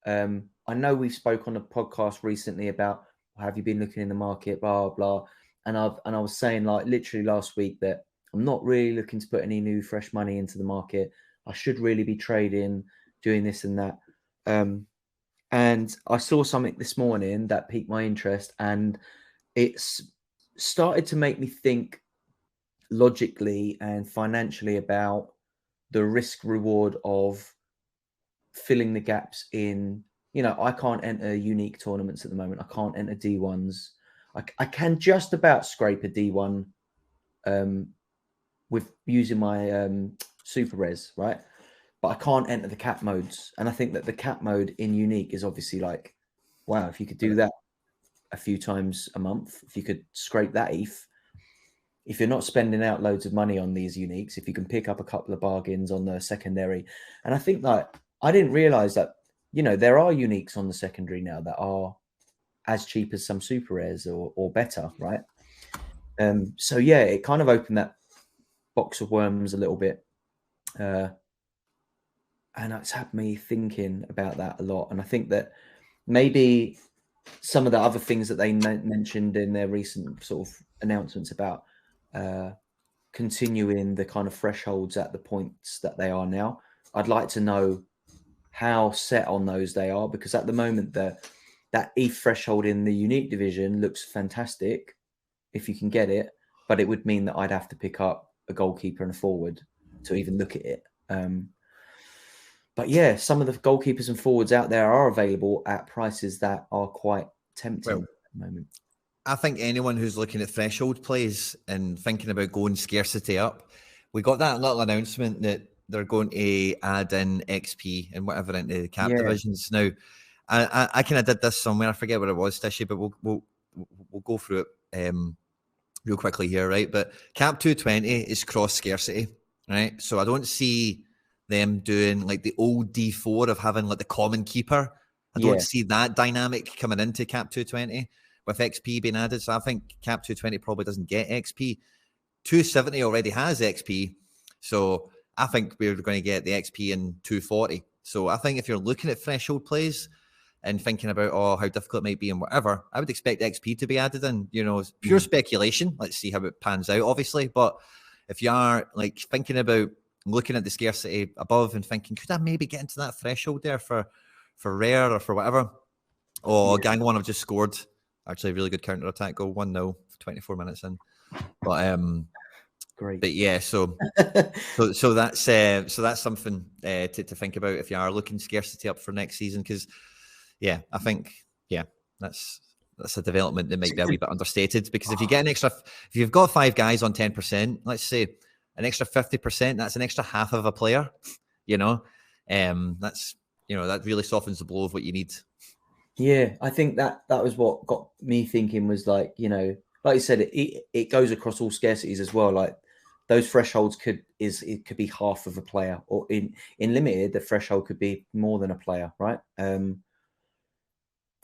I know we've spoke on a podcast recently about have you been looking in the market, blah blah, and I was saying like literally last week that I'm not really looking to put any new fresh money into the market. I should really be trading, doing this and that. And I saw something this morning that piqued my interest, and it's started to make me think logically and financially about the risk reward of filling the gaps in, you know, I can't enter unique tournaments at the moment. I can't enter D1s. I can just about scrape a D1 with using my super res, right? But I can't enter the cap modes. And I think that the cap mode in unique is obviously like, wow, if you could do that a few times a month, if you could scrape that ETH, if you're not spending out loads of money on these uniques, if you can pick up a couple of bargains on the secondary. And I think that I didn't realize that, you know, there are uniques on the secondary now that are as cheap as some super rares or better, right? So yeah, it kind of opened that box of worms a little bit. And it's had me thinking about that a lot. And I think that maybe some of the other things that they mentioned in their recent sort of announcements about continuing the kind of thresholds at the points that they are now, I'd like to know how set on those they are, because at the moment that ETH threshold in the unique division looks fantastic if you can get it, but it would mean that I'd have to pick up a goalkeeper and a forward to even look at it. But yeah, some of the goalkeepers and forwards out there are available at prices that are quite tempting at the moment. I think anyone who's looking at threshold plays and thinking about going scarcity up, we got that little announcement that they're going to add in XP and whatever into the cap divisions. Now, I kind of did this somewhere. I forget what it was, Tishy, but we'll go through it real quickly here, right? But cap 220 is cross scarcity, right? So I don't see them doing like the old D4 of having like the common keeper. I don't see that dynamic coming into cap 220 with XP being added. So I think cap 220 probably doesn't get XP. 270 already has XP. So I think we're going to get the XP in 240. So I think if you're looking at threshold plays, and thinking about, how difficult it might be and whatever, I would expect XP to be added in. Pure speculation. Let's see how it pans out, obviously. But if you are like thinking about looking at the scarcity above and thinking, could I maybe get into that threshold there for rare or for whatever? Gang One have just scored. Actually, a really good counter attack goal, 1-0, 24 minutes in. But great. But yeah, so that's something to think about if you are looking scarcity up for next season. Because I think that's a development that might be a wee bit understated. Because if you get if you've got 5 guys on 10%, let's say an extra 50%, that's an extra half of a player. That's that really softens the blow of what you need. Yeah, I think that was what got me thinking, was like, like you said, it goes across all scarcities as well. Like those thresholds could be half of a player, or in limited, the threshold could be more than a player, right? But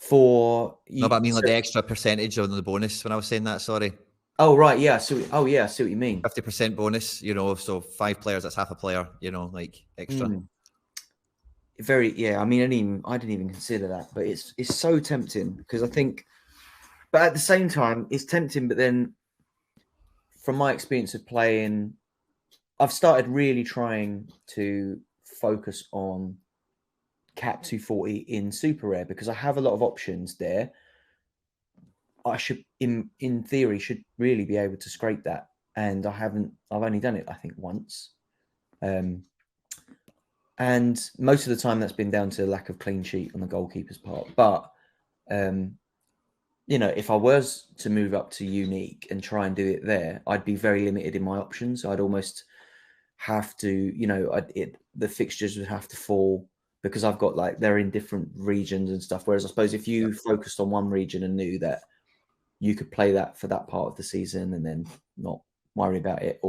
I mean like the extra percentage on the bonus when I was saying that, sorry. Oh, right. Yeah. I see what you mean. 50% bonus, so 5 players, that's half a player, like extra. I mean, I didn't even consider that, but it's so tempting, because I think, but at the same time, it's tempting. But then, from my experience of playing, I've started really trying to focus on cap 240 in super rare, because I have a lot of options there. I should, in theory, should really be able to scrape that, and I've only done it, I think, once. And most of the time that's been down to lack of clean sheet on the goalkeeper's part. But, if I was to move up to unique and try and do it there, I'd be very limited in my options. I'd almost have to, the fixtures would have to fall, because I've got they're in different regions and stuff. Whereas I suppose if you focused on one region and knew that you could play that for that part of the season and then not worry about it,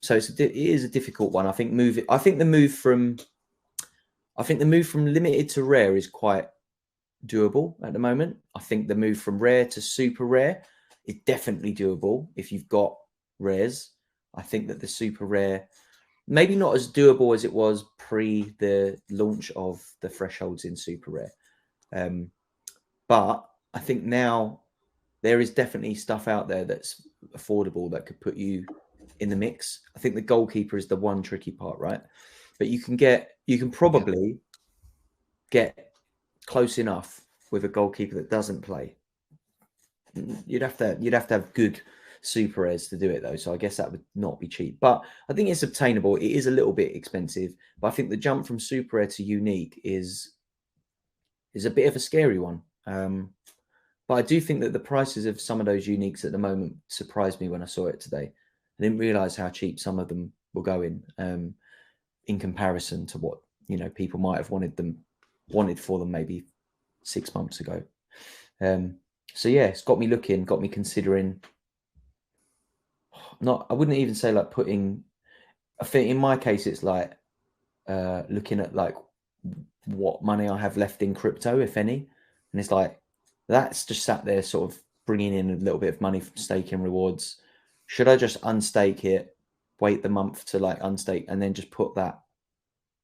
so it is a difficult one. I think the move from limited to rare is quite doable at the moment. I think the move from rare to super rare is definitely doable if you've got rares. I think that the super rare, maybe not as doable as it was pre the launch of the thresholds in super rare. But I think now there is definitely stuff out there that's affordable that could put you in the mix. I think the goalkeeper is the one tricky part, right? But you can probably get close enough with a goalkeeper that doesn't play. You'd have to have good super rares to do it, though. So I guess that would not be cheap, but I think it's obtainable. It is a little bit expensive, but I think the jump from super rare to unique is a bit of a scary one. But I do think that the prices of some of those uniques at the moment surprised me when I saw it today. I didn't realize how cheap some of them were going in comparison to what people might have wanted for them maybe 6 months ago. So yeah, it's got me looking, got me considering. I wouldn't even say putting. I think in my case, it's looking at what money I have left in crypto, if any, and it's that's just sat there sort of bringing in a little bit of money from staking rewards. Should I just unstake it, wait the month to unstake, and then just put that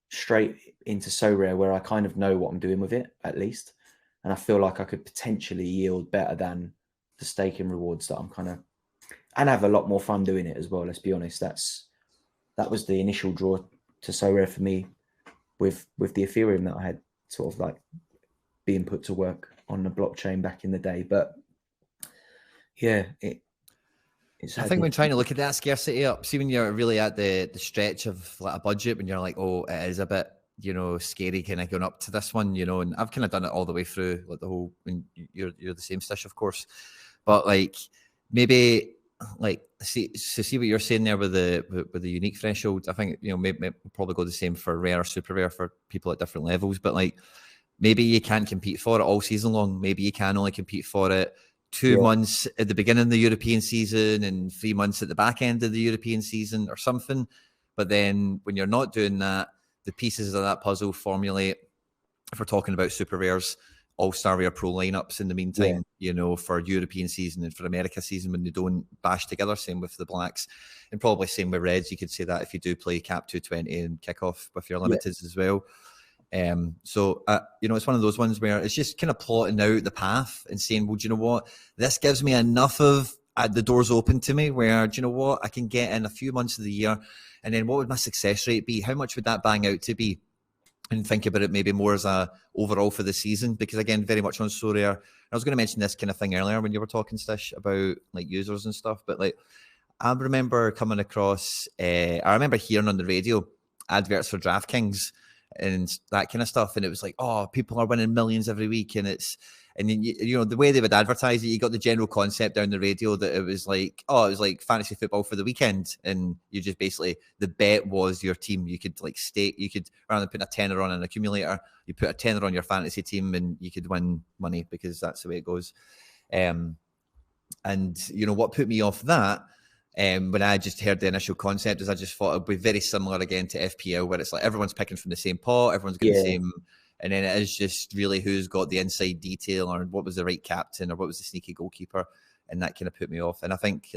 straight into Sorare, where I kind of know what I'm doing with it at least, and I feel like I could potentially yield better than the staking rewards that I'm and have a lot more fun doing it as well. Let's be honest, that was the initial draw to Sorare for me with the Ethereum that I had sort of being put to work on the blockchain back in the day. But yeah, I think when trying to look at that scarcity up, see when you're really at the stretch of a budget, when you're it is a bit, scary kind of going up to this one, and I've kind of done it all the way through, the whole, and you're the same Stish, of course, but maybe see what you're saying there with the unique threshold. I think, maybe we'll probably go the same for rare or super rare for people at different levels, but maybe you can't compete for it all season long. Maybe you can only compete for it 2 months at the beginning of the European season and 3 months at the back end of the European season or something. But then when you're not doing that, the pieces of that puzzle formulate, if we're talking about super rares, all-star rare pro lineups in the meantime, for European season and for America season when they don't bash together. Same with the blacks, and probably same with reds. You could say that if you do play cap 220 and kick off with your limiteds as well. So you know, it's one of those ones where it's just kind of plotting out the path and saying, well, do you know what? This gives me enough of the doors open to me where, do you know what? I can get in a few months of the year, and then what would my success rate be? How much would that bang out to be? And think about it maybe more as a overall for the season, because again, very much on Sorare. I was going to mention this kind of thing earlier when you were talking, Stish, about like users and stuff, but like I remember coming across, I remember hearing on the radio adverts for DraftKings and that kind of stuff, and it was like, oh, people are winning millions every week, and then you know the way they would advertise it, you got the general concept down the radio that it was like, oh, it was like fantasy football for the weekend, and you just basically, the bet was your team. You could like stake, you could, rather than putting a tenner on an accumulator, you put a tenner on your fantasy team and you could win money, because that's the way it goes. And you know what put me off that, when I just heard the initial concept, is I just thought it'd be very similar again to FPL, where it's like everyone's picking from the same pot, everyone's got the same, and then it is just really who's got the inside detail, or what was the right captain, or what was the sneaky goalkeeper, and that kind of put me off. And I think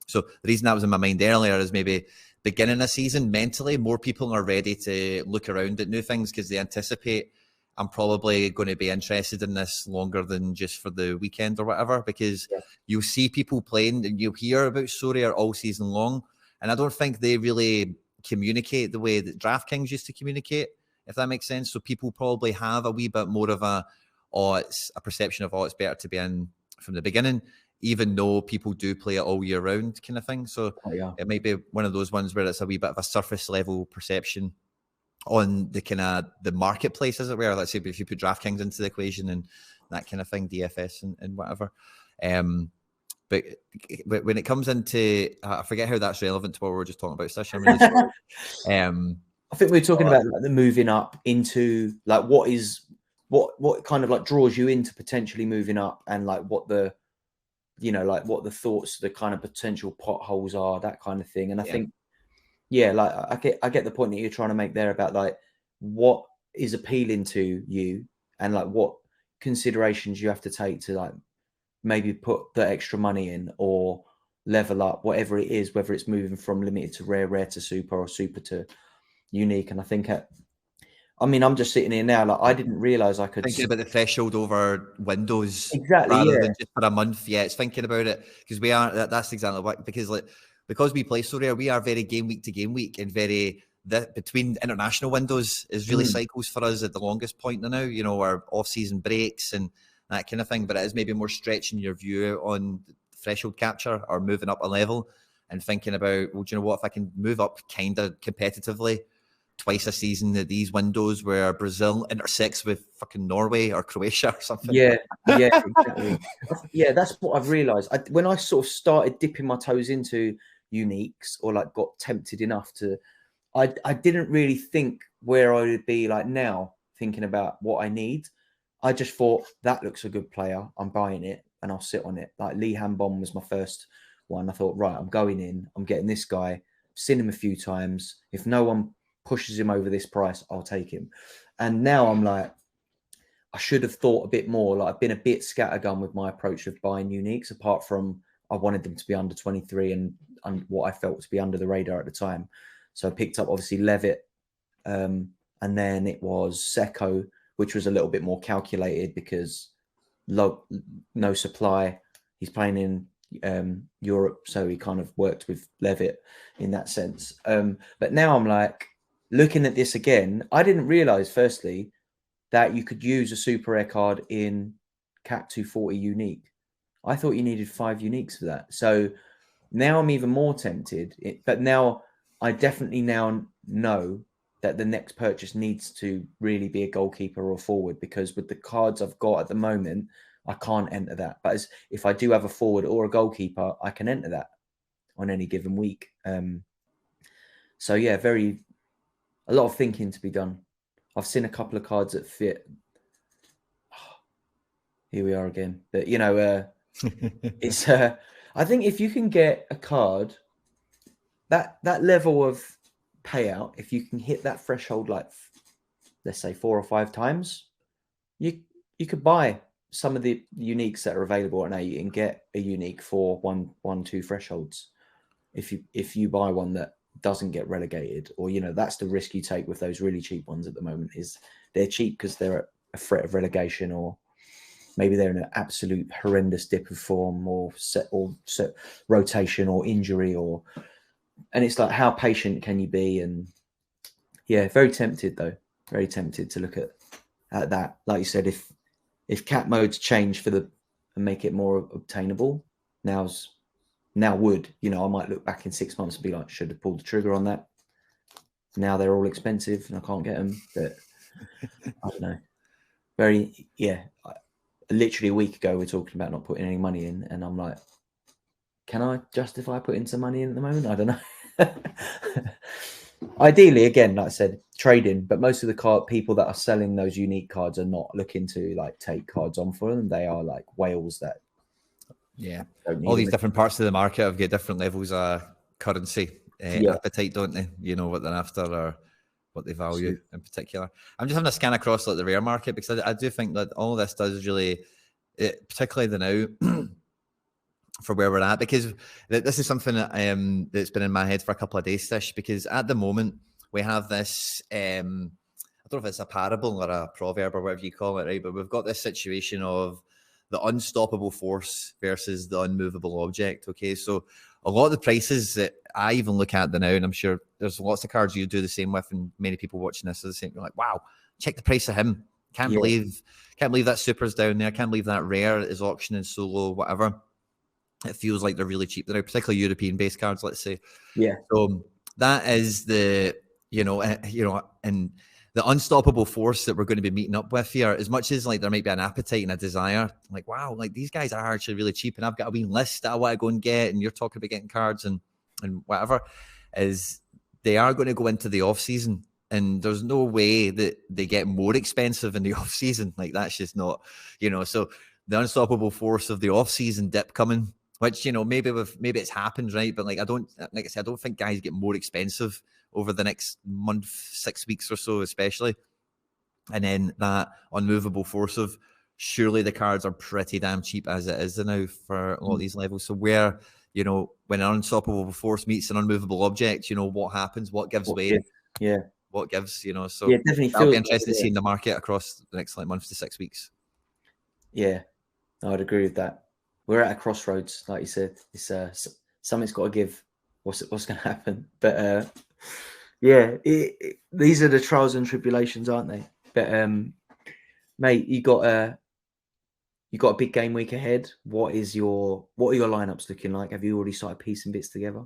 so the reason that was in my mind earlier is maybe beginning a season mentally, more people are ready to look around at new things because they anticipate, I'm probably going to be interested in this longer than just for the weekend or whatever, because you'll see people playing and you'll hear about Sorare all season long. And I don't think they really communicate the way that DraftKings used to communicate, if that makes sense. So people probably have a wee bit more of it's a perception of, it's better to be in from the beginning, even though people do play it all year round kind of thing. So it might be one of those ones where it's a wee bit of a surface level perception on the kind of the marketplace, as it were. Let's say if you put DraftKings into the equation and that kind of thing, DFS and whatever. But when it comes into, I forget how that's relevant to what we were just talking about, Stish. I'm really sorry. I think we're talking about like the moving up into like what kind of like draws you into potentially moving up, and like what the, you know, like what the thoughts, the kind of potential potholes are, that kind of thing. And I think, like I get the point that you're trying to make there about like what is appealing to you, and like what considerations you have to take to like maybe put the extra money in or level up, whatever it is, whether it's moving from limited to rare, rare to super, or super to unique. And I think I mean, I'm just sitting here now, like I didn't realize I could thinking about the threshold over windows, exactly rather than just for a month. Yeah, it's thinking about it, because we are, that's exactly what, because we play so rare, we are very game week to game week, and very between international windows is really cycles for us at the longest point now, you know, our off-season breaks and that kind of thing. But it is maybe more stretching your view on threshold capture or moving up a level and thinking about, well, do you know what, if I can move up kind of competitively twice a season at these windows where Brazil intersects with fucking Norway or Croatia or something. Yeah, exactly. Yeah, that's what I've realized. When I sort of started dipping my toes into uniques, or like got tempted enough to, I didn't really think where I would be like now, thinking about what I need. I just thought that looks a good player, I'm buying it and I'll sit on it. Like Lee Hambom was my first one. I thought, right, I'm going in, I'm getting this guy, I've seen him a few times. If no one pushes him over this price, I'll take him. And now I'm like, I should have thought a bit more. Like I've been a bit scattergun with my approach of buying uniques, apart from I wanted them to be under 23 and what I felt to be under the radar at the time. So I picked up obviously Levitt, and then it was Seko, which was a little bit more calculated because no supply. He's playing in Europe, so he kind of worked with Levitt in that sense. But now I'm like looking at this again. I didn't realize, firstly, that you could use a super rare card in Cap 240 unique. I thought you needed 5 uniques for that. So now I'm even more tempted. But now I definitely now know that the next purchase needs to really be a goalkeeper or forward, because with the cards I've got at the moment, I can't enter that. But if I do have a forward or a goalkeeper, I can enter that on any given week. So yeah, a lot of thinking to be done. I've seen a couple of cards that fit. Oh, here we are again. But you know, it's I think if you can get a card that level of payout, if you can hit that threshold, like let's say 4 or 5 times, you could buy some of the uniques that are available at 8 and get a unique for 1, 2 thresholds. If you buy one that doesn't get relegated, or that's the risk you take with those really cheap ones at the moment. Is they're cheap because they're a threat of relegation, or maybe they're in an absolute horrendous dip of form, or set rotation or injury, and it's like, how patient can you be? And yeah, very tempted though, very tempted to look at that. Like you said, if cap modes change and make it more obtainable, now would, I might look back in 6 months and be like, should have pulled the trigger on that. Now they're all expensive and I can't get them. But I don't know. Literally a week ago, we're talking about not putting any money in, and I'm like, can I justify putting some money in at the moment? I don't know. Ideally, again, like I said, trading, but most of the people that are selling those unique cards are not looking to like take cards on for them. They are like whales that all these different parts of the market have got different levels of currency appetite, don't they? What they're after or what they value in particular. I'm just having a scan across like the rare market, because I do think that all this does really, particularly the now, for where we're at, because this is something that, that's been in my head for a couple of days, Tish, because at the moment we have this, I don't know if it's a parable or a proverb or whatever you call it, right? But we've got this situation of the unstoppable force versus the unmovable object. Okay, so a lot of the prices that I even look at now, and I'm sure there's lots of cards you do the same with, and many people watching this are the same. You're like, wow, check the price of him. Can't believe that super's down there. Can't believe that rare is auctioning so low, whatever. It feels like they're really cheap. They're particularly European-based cards, let's say. Yeah. So that is the, and the unstoppable force that we're going to be meeting up with here. As much as like there might be an appetite and a desire, like, wow, like these guys are actually really cheap, and I've got a wee list that I want to go and get, and you're talking about getting cards and whatever, is they are going to go into the off season, and there's no way that they get more expensive in the off season. Like that's just not, so the unstoppable force of the off season dip coming, which, maybe it's happened, right? But like I said, I don't think guys get more expensive over the next month, 6 weeks or so, especially. And then that unmovable force of, surely the cards are pretty damn cheap as it is now for a lot of these levels. So where, when an unstoppable force meets an unmovable object, what happens? What gives way? Yeah. What gives, so yeah, definitely that'll be interesting to see in the market across the next month to 6 weeks. Yeah, I'd agree with that. We're at a crossroads, like you said. It's something's got to give. What's going to happen? But these are the trials and tribulations, aren't they? But mate, you got a big game week ahead. What are your lineups looking like? Have you already started piecing bits together?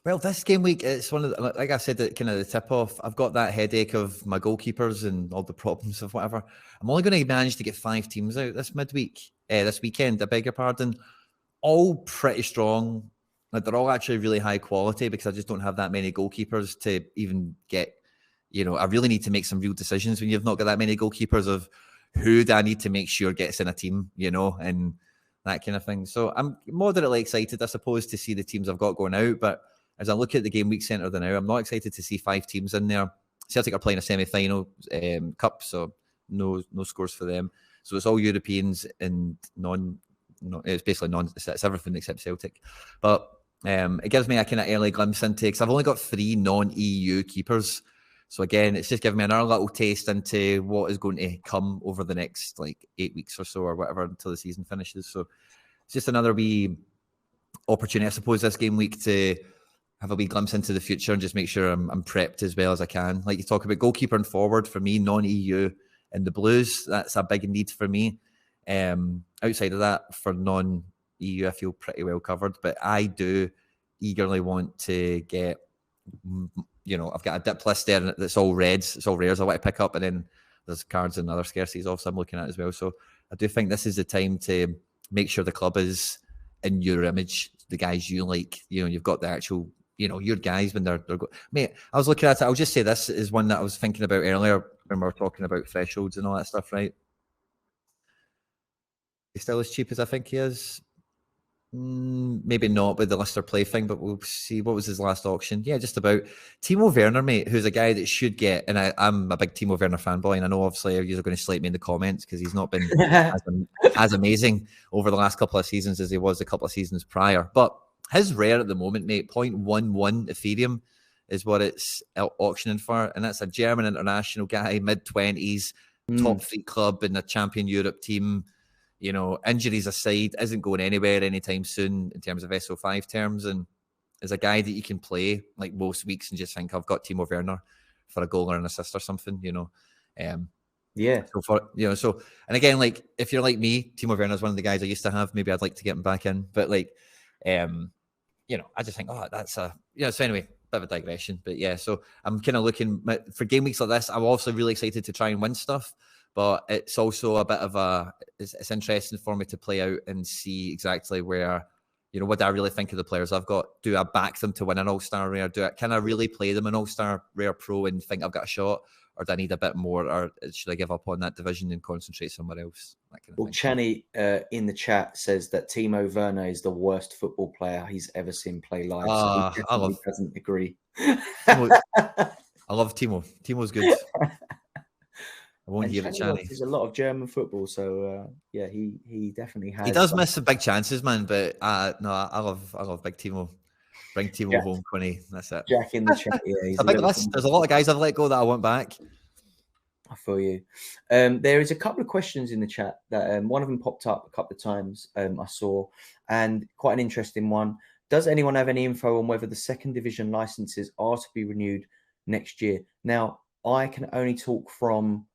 Well, this game week, it's one of the, like I said, kind of the tip off. I've got that headache of my goalkeepers and all the problems of whatever. I'm only going to manage to get 5 teams out this weekend. I beg your pardon. All pretty strong. Like they're all actually really high quality, because I just don't have that many goalkeepers to even get. I really need to make some real decisions when you've not got that many goalkeepers of who do I need to make sure gets in a team, and that kind of thing. So I'm moderately excited, I suppose, to see the teams I've got going out, but as I look at the game week centre now, I'm not excited to see 5 teams in there. Celtic are playing a semi-final cup, so no scores for them. So it's all Europeans and it's basically it's everything except Celtic. But it gives me a kind of early glimpse into, because I've only got 3 non-EU keepers. So again, it's just giving me another little taste into what is going to come over the next like 8 weeks or so, or whatever, until the season finishes. So it's just another wee opportunity, I suppose, this game week to have a wee glimpse into the future and just make sure I'm prepped as well as I can. Like you talk about goalkeeper and forward, for me, non-EU and the Blues, that's a big need for me. Outside of that, for non-EU, I feel pretty well covered, but I do eagerly want to get, I've got a dip list there that's all reds, it's all rares I want to pick up, and then there's cards and other scarcities also I'm looking at as well. So I do think this is the time to make sure the club is in your image, the guys you like, you've got the actual, your guys when they're mate, I was looking at it, I'll just say this is one that I was thinking about earlier when we were talking about thresholds and all that stuff, right? He's still as cheap as I think he is. Maybe not with the Lister play thing, but we'll see. What was his last auction? Yeah, just about. Timo Werner, mate, who's a guy that should get, and I'm a big Timo Werner fanboy, and I know obviously you're going to slate me in the comments because he's not been as amazing over the last couple of seasons as he was a couple of seasons prior. But his rare at the moment, mate, 0.11 Ethereum, is what it's auctioning for, and that's a German international guy, mid-20s, top 3 club in the champion Europe team. You know, injuries aside, isn't going anywhere anytime soon in terms of SO5 terms, and is a guy that you can play like most weeks and just think, I've got Timo Werner for a goal or an assist or something, you know. Yeah. So for, you know, so, and again, like if you're like me, Timo Werner is one of the guys I used to have. Maybe I'd like to get him back in, but like, you know, I just think, oh, that's a, yeah. So anyway, bit of a digression, but yeah. So I'm kind of looking for game weeks like this. I'm also really excited to try and win stuff, but it's also a bit of a, it's interesting for me to play out and see exactly where, you know, what do I really think of the players I've got? Do I back them to win an All-Star Rare? Can I really play them an All-Star Rare Pro and think I've got a shot? Or do I need a bit more? Or should I give up on that division and concentrate somewhere else? That kind of Well, thing. Channy in the chat says that Timo Werner is the worst football player he's ever seen play live. So he definitely doesn't agree. Timo. I love Timo. Timo's good. I won't hear it, Channy Channy. watches a lot of German football, so yeah, he definitely has. He does miss some big chances, man. But no, I love big Timo. Bring Timo home, Quinny. That's it. Jack in the chat. Yeah, it's a big list. There's a lot of guys I've let go that I want back. I feel you. There is a couple of questions in the chat that one of them popped up a couple of times. I saw, and quite an interesting one. Does anyone have any info on whether the second division licenses are to be renewed next year? Now, I can only talk from,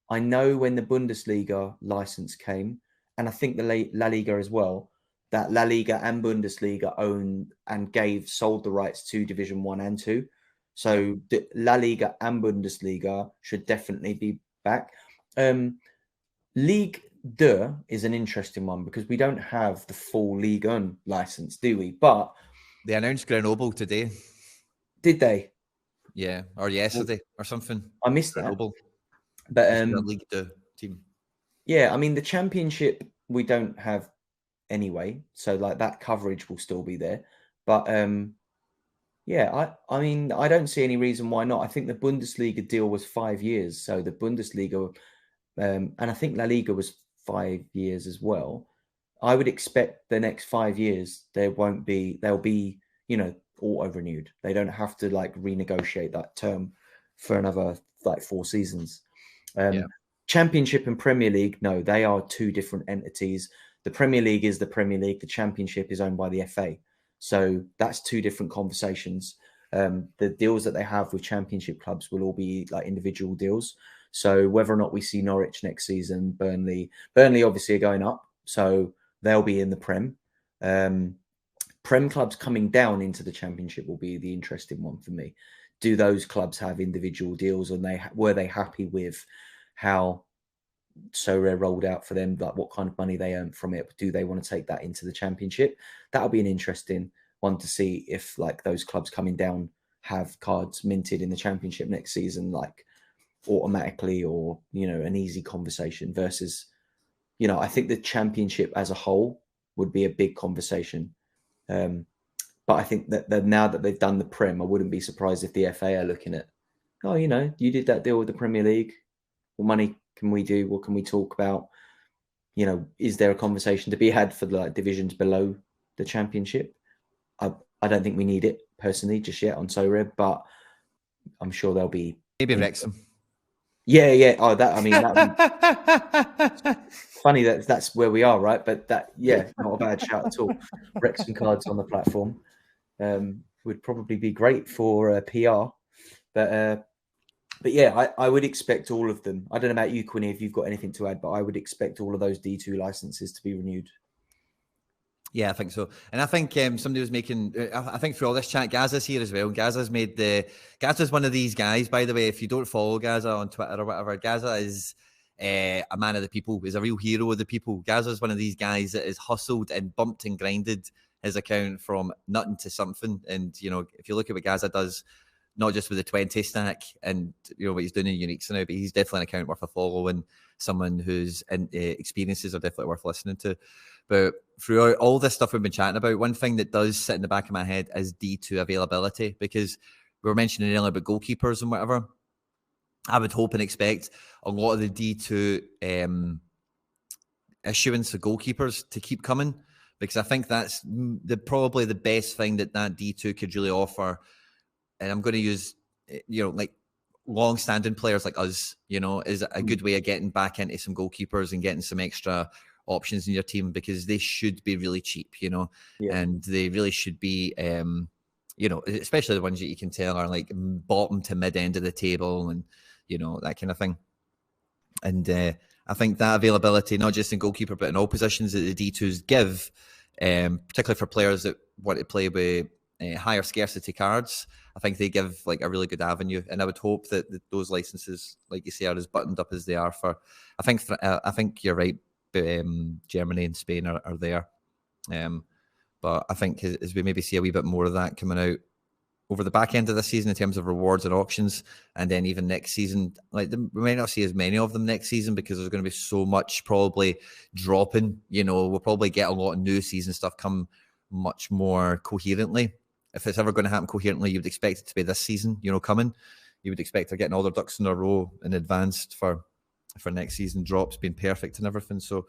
I know when the Bundesliga license came, and I think the La Liga as well, that La Liga and Bundesliga owned and sold the rights to Division 1 and 2. So the La Liga and Bundesliga should definitely be back. Ligue 2 is an interesting one because we don't have the full Ligue 1 license, do we? But they announced Grenoble today. Did they? Yeah, or yesterday or something. I missed Grenoble. That. But Ligue 2 team. Yeah, I mean the championship we don't have anyway, so like that coverage will still be there. But yeah, I mean, I don't see any reason why not. I think the Bundesliga deal was 5 years. So the Bundesliga, and I think La Liga was 5 years as well. I would expect the next 5 years, they'll be, you know, auto-renewed. They don't have to like renegotiate that term for another like 4 seasons. Championship and Premier League, no, they are 2 different entities. The Premier League is the Premier League. The Championship is owned by the FA. So that's 2 different conversations. The deals that they have with championship clubs will all be like individual deals. So whether or not we see Norwich next season, Burnley obviously are going up. So they'll be in the Prem. Prem clubs coming down into the championship will be the interesting one for me. Do those clubs have individual deals and were they happy with how Sorare rolled out for them, like what kind of money they earn from it? Do they want to take that into the championship? That'll be an interesting one to see if like those clubs coming down have cards minted in the championship next season, like automatically, or, you know, an easy conversation versus, you know, I think the championship as a whole would be a big conversation. But I think that now that they've done the Prem, I wouldn't be surprised if the FA are looking at, oh, you know, you did that deal with the Premier League. What money can we do? What can we talk about? You know, is there a conversation to be had for the like divisions below the championship? I don't think we need it personally just yet on Sorare, but I'm sure there'll be maybe Wrexham. Yeah. Oh, that, I mean, funny that that's where we are, right? But that, yeah, not a bad shout at all. Wrexham cards on the platform would probably be great for PR, but yeah, I would expect all of them. I don't know about you, Quinny, if you've got anything to add, but I would expect all of those D2 licenses to be renewed. Yeah, I think so. And I think somebody was making, I think through all this chat, Gaza's here as well. Gaza's one of these guys, by the way. If you don't follow Gaza on Twitter or whatever, Gaza is a man of the people, is a real hero of the people. Gaza's one of these guys that has hustled and bumped and grinded his account from nothing to something. And, you know, if you look at what Gaza does, not just with the 20 stack and, you know, what he's doing in Uniques now, but he's definitely an account worth a follow and someone whose experiences are definitely worth listening to. But throughout all this stuff we've been chatting about, one thing that does sit in the back of my head is D2 availability, because we were mentioning earlier about goalkeepers and whatever. I would hope and expect a lot of the D2 issuance of goalkeepers to keep coming, because I think that's probably the best thing that D2 could really offer and I'm going to use, like long-standing players like us, is a good way of getting back into some goalkeepers and getting some extra options in your team, because they should be really cheap, and they really should be, especially the ones that you can tell are like bottom to mid end of the table, and that kind of thing. And I think that availability, not just in goalkeeper but in all positions that the D2s give, particularly for players that want to play with higher scarcity cards, I think they give like a really good avenue. And I would hope that those licenses, like you say, are as buttoned up as they are for. I think you're right. Germany and Spain are there, but I think as we maybe see a wee bit more of that coming out over the back end of the season in terms of rewards and auctions, and then even next season, like we might not see as many of them next season because there's going to be so much probably dropping. We'll probably get a lot of new season stuff come much more coherently. If it's ever going to happen coherently, you would expect it to be this season, coming. You would expect they're getting all their ducks in a row in advance for next season drops being perfect and everything. So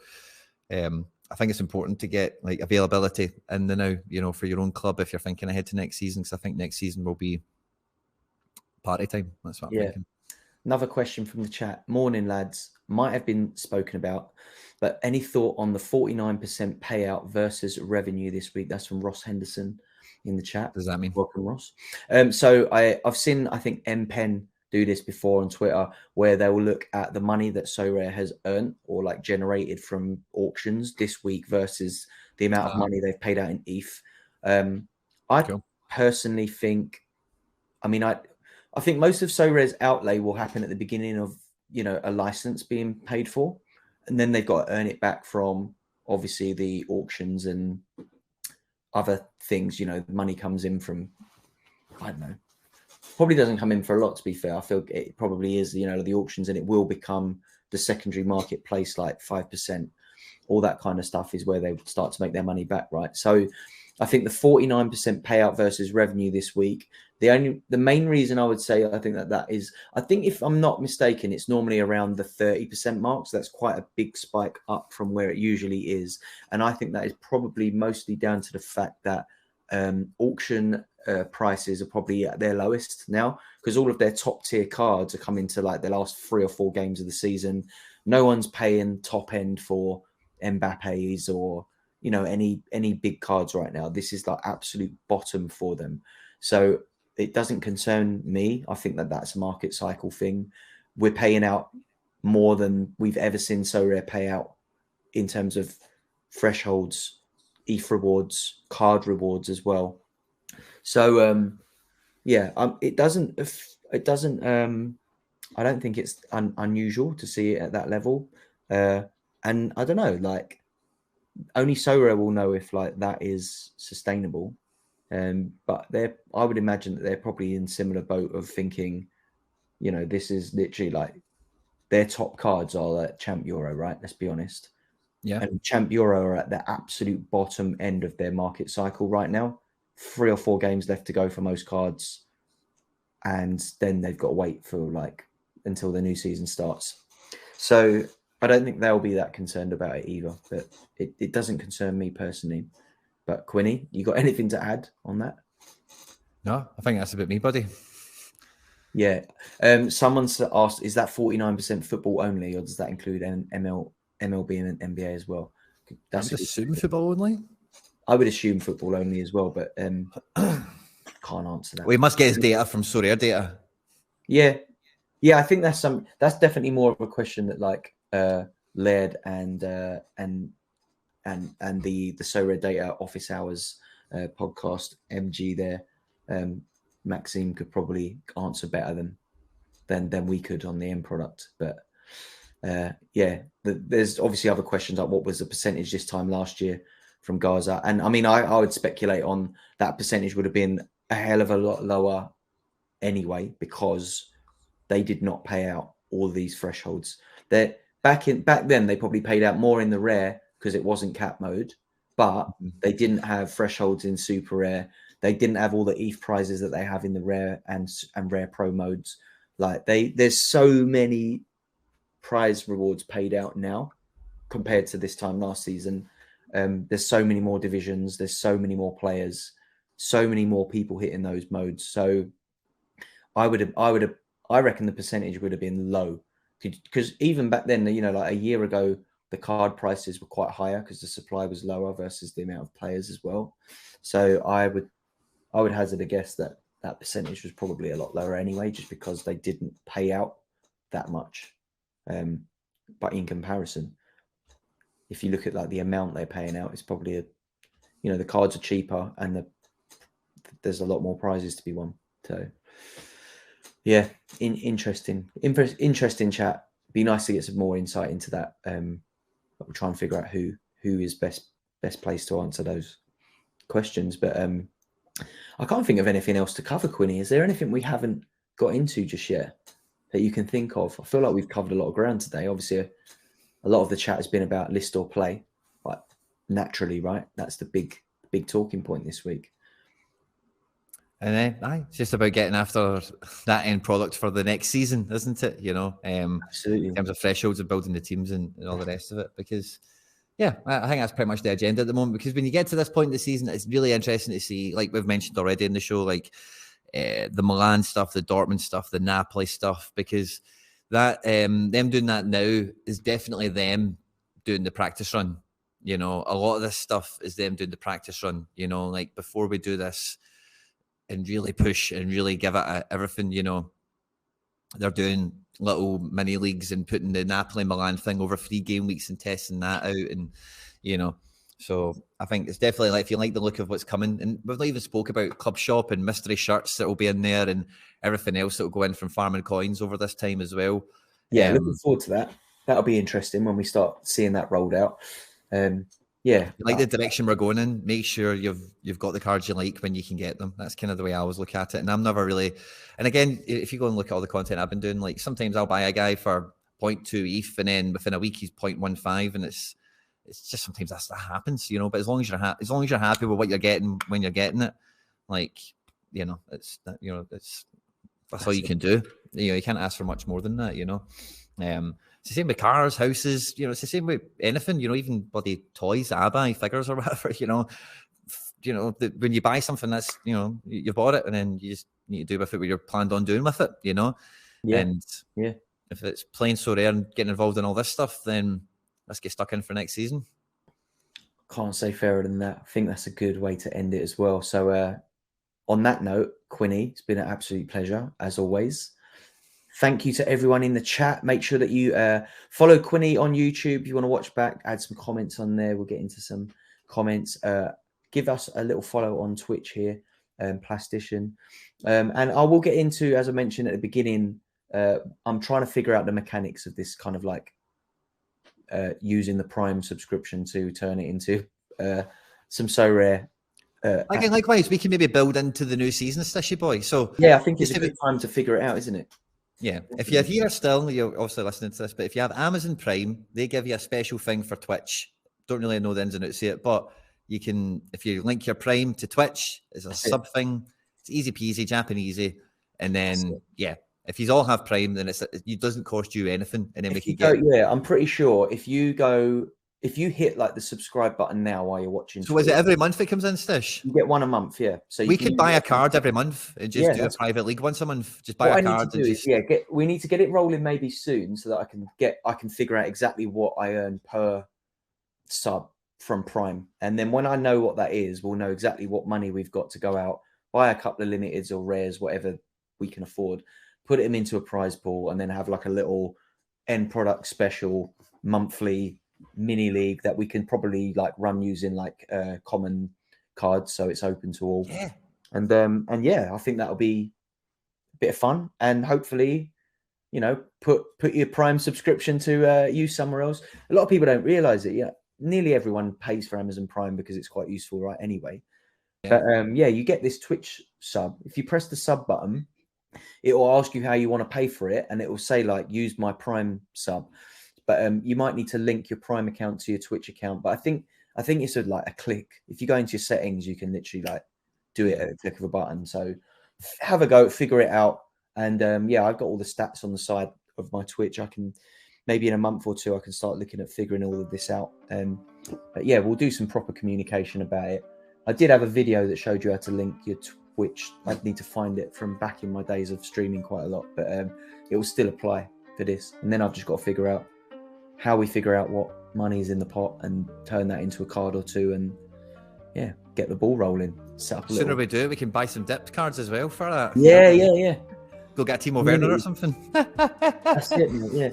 I think it's important to get like availability in the now, for your own club if you're thinking ahead to next season, because I think next season will be party time. That's what I'm thinking. Another question from the chat. Morning, lads. Might have been spoken about, but any thought on the 49% payout versus revenue this week? That's from Ross Henderson in the chat. What does that mean? Welcome, Ross. So I've seen, I think, M-Pen do this before on Twitter, where they will look at the money that Sorare has earned or like generated from auctions this week versus the amount of money they've paid out in ETH. I personally think, I think most of Sorare's outlay will happen at the beginning of, a license being paid for, and then they've got to earn it back from obviously the auctions and other things. The money comes in from, I don't know, probably doesn't come in for a lot, to be fair. I feel it probably is, the auctions, and it will become the secondary marketplace, like 5%, all that kind of stuff is where they start to make their money back, right? So I think the 49% payout versus revenue this week, the main reason I would say I think that is, I think if I'm not mistaken, it's normally around the 30% mark. So that's quite a big spike up from where it usually is. And I think that is probably mostly down to the fact that auction prices are probably at their lowest now, because all of their top tier cards are coming to like the last 3 or 4 games of the season. No one's paying top end for Mbappe's or any big cards right now. This is like absolute bottom for them. So it doesn't concern me. I think that that's a market cycle thing. We're paying out more than we've ever seen Sorare pay out in terms of thresholds, ETH rewards, card rewards as well. So it doesn't I don't think it's unusual to see it at that level. And I don't know, like only Sorare will know if like that is sustainable. But I would imagine that they're probably in similar boat of thinking, this is literally like their top cards are like Champ Euro, right? Let's be honest. Yeah. And Champ Euro are at the absolute bottom end of their market cycle right now. 3 or 4 games left to go for most cards. And then they've got to wait for like until the new season starts. So I don't think they'll be that concerned about it either, but it doesn't concern me personally. But Quinny, you got anything to add on that? No, I think that's about me, buddy. Yeah. Someone's asked, is that 49% football only, or does that include MLB and NBA as well? That's I would assume football only. I would assume football only as well, but can't answer that. We must get his data from Sorare data. Yeah. I think that's definitely more of a question that like Laird and the Sorare Data Office Hours podcast MG there, Maxime could probably answer better than we could on the end product. But there's obviously other questions like what was the percentage this time last year from Gaza, and I would speculate on that percentage would have been a hell of a lot lower anyway, because they did not pay out all these thresholds. That back then they probably paid out more in the rare because it wasn't cap mode, but they didn't have thresholds in super rare. They didn't have all the ETH prizes that they have in the rare and rare pro modes. Like there's so many prize rewards paid out now compared to this time last season. There's so many more divisions. There's so many more players, so many more people hitting those modes. So I reckon the percentage would have been low, because even back then, you know, like a year ago, the card prices were quite higher because the supply was lower versus the amount of players as well. So I would hazard a guess that that percentage was probably a lot lower anyway, just because they didn't pay out that much. But in comparison, if you look at like the amount they're paying out, it's probably you know, the cards are cheaper and there's a lot more prizes to be won. So yeah, interesting chat. Be nice to get some more insight into that. But we'll try and figure out who is best placed to answer those questions. But I can't think of anything else to cover, Quinny. Is there anything we haven't got into just yet that you can think of? I feel like we've covered a lot of ground today. Obviously, a lot of the chat has been about list or play, but naturally, right? That's the big talking point this week. And then, it's just about getting after that end product for the next season, isn't it? You know, absolutely. In terms of thresholds of building the teams and all the rest of it. Because, yeah, I think that's pretty much the agenda at the moment. Because when you get to this point in the season, it's really interesting to see, like we've mentioned already in the show, like the Milan stuff, the Dortmund stuff, the Napoli stuff. Because that them doing that now is definitely them doing the practice run. You know, a lot of this stuff is them doing the practice run. You know, like before we do this and really push and really give it everything, you know, they're doing little mini leagues and putting the Napoli Milan thing over 3 game weeks and testing that out. And, you know, so I think it's definitely like, if you like the look of what's coming, and we've not even spoke about Club Shop and mystery shirts that will be in there and everything else that will go in from farming coins over this time as well. Yeah, looking forward to that. That'll be interesting when we start seeing that rolled out. Yeah, if you like the direction we're going in, make sure you've got the cards you like when you can get them. That's kind of the way I always look at it. And I'm never really, and again, if you go and look at all the content I've been doing, like sometimes I'll buy a guy for 0.2 ETH and then within a week he's 0.15, and it's just sometimes that happens, you know. But as long as you're happy with what you're getting when you're getting it, like, you know, that's all you can do. You know, you can't ask for much more than that, you know. It's the same with cars, houses, you know, it's the same with anything, you know, even bloody toys that I buy, figures or whatever, you know, when you buy something, that's, you know, you bought it and then you just need to do with it what you're planned on doing with it, you know. Yeah. And yeah, if it's playing Sorare and getting involved in all this stuff, then let's get stuck in for next season. Can't say fairer than that. I think that's a good way to end it as well. So on that note, Quinny, it's been an absolute pleasure as always. Thank you to everyone in the chat. Make sure that you follow Quinny on YouTube. If you want to watch back, add some comments on there. We'll get into some comments. Give us a little follow on Twitch here, Plastician. And I will get into, as I mentioned at the beginning, I'm trying to figure out the mechanics of this kind of like using the Prime subscription to turn it into some Sorare. Likewise, we can maybe build into the new season, Stishy boy. So yeah, I think it's a good time to figure it out, isn't it? Yeah, if you're here still, you're also listening to this, but if you have Amazon Prime, they give you a special thing for Twitch. Don't really know the ins and outs of it, but you can, if you link your Prime to Twitch, it's a sub thing. It's easy peasy, Japanesey. And then, yeah, if you all have Prime, then it doesn't cost you anything. And then we can get. Yeah, I'm pretty sure if you hit like the subscribe button now while you're watching. So is it every month it comes in, Stish? You get one a month, yeah. So we could buy a card every month and just do a private league once a month. Just buy a card and just we need to get it rolling maybe soon so that I can figure out exactly what I earn per sub from Prime. And then when I know what that is, we'll know exactly what money we've got to go out, buy a couple of limiteds or rares, whatever we can afford, put them into a prize pool, and then have like a little end product special monthly mini league that we can probably like run using like common cards, so it's open to all. Yeah. And yeah, I think that'll be a bit of fun, and hopefully, you know, put your Prime subscription to use somewhere else. A lot of people don't realize it. Yeah, nearly everyone pays for Amazon Prime because it's quite useful, right? Anyway, yeah. But yeah, you get this Twitch sub. If you press the sub button, it will ask you how you want to pay for it, and it will say like use my Prime sub. But you might need to link your Prime account to your Twitch account. But I think it's like a click. If you go into your settings, you can literally like do it at a click of a button. So have a go, figure it out. And yeah, I've got all the stats on the side of my Twitch. I can maybe in a month or two, I can start looking at figuring all of this out. But yeah, we'll do some proper communication about it. I did have a video that showed you how to link which I'd need to find it from back in my days of streaming quite a lot, but it will still apply for this. And then I've just got to figure out how we figure out what money is in the pot and turn that into a card or two, and get the ball rolling. Set up a Sooner little... we do it, we can buy some dipped cards as well for that. Yeah. Go get a Timo Werner or something. That's it, mate. Yeah.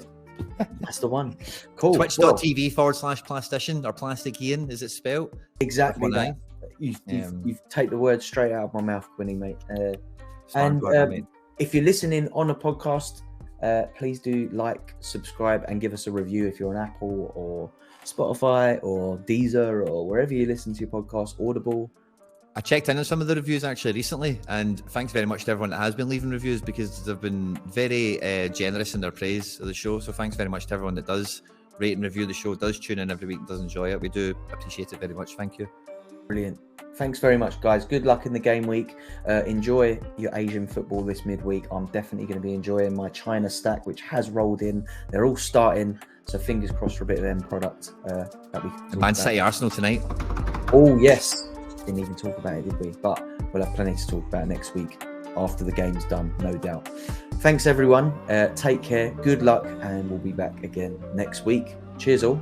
That's the one. Cool. Twitch.tv/plastician or Plastic Ian, is it spelled? Exactly that. You've take the word straight out of my mouth, Quinny, mate. If you're listening on a podcast, please do like, subscribe, and give us a review if you're on Apple or Spotify or Deezer or wherever you listen to your podcast, Audible. I checked in on some of the reviews actually recently, and thanks very much to everyone that has been leaving reviews, because they've been very generous in their praise of the show. So thanks very much to everyone that does rate and review the show, does tune in every week, does enjoy it. We do appreciate it very much. Thank you. Brilliant. Thanks very much, guys. Good luck in the game week. Enjoy your Asian football this midweek. I'm definitely going to be enjoying my China stack, which has rolled in. They're all starting, so fingers crossed for a bit of end product. Man City Arsenal tonight. Oh, yes. Didn't even talk about it, did we? But we'll have plenty to talk about next week after the game's done, no doubt. Thanks, everyone. Take care. Good luck, and we'll be back again next week. Cheers, all.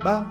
Bye.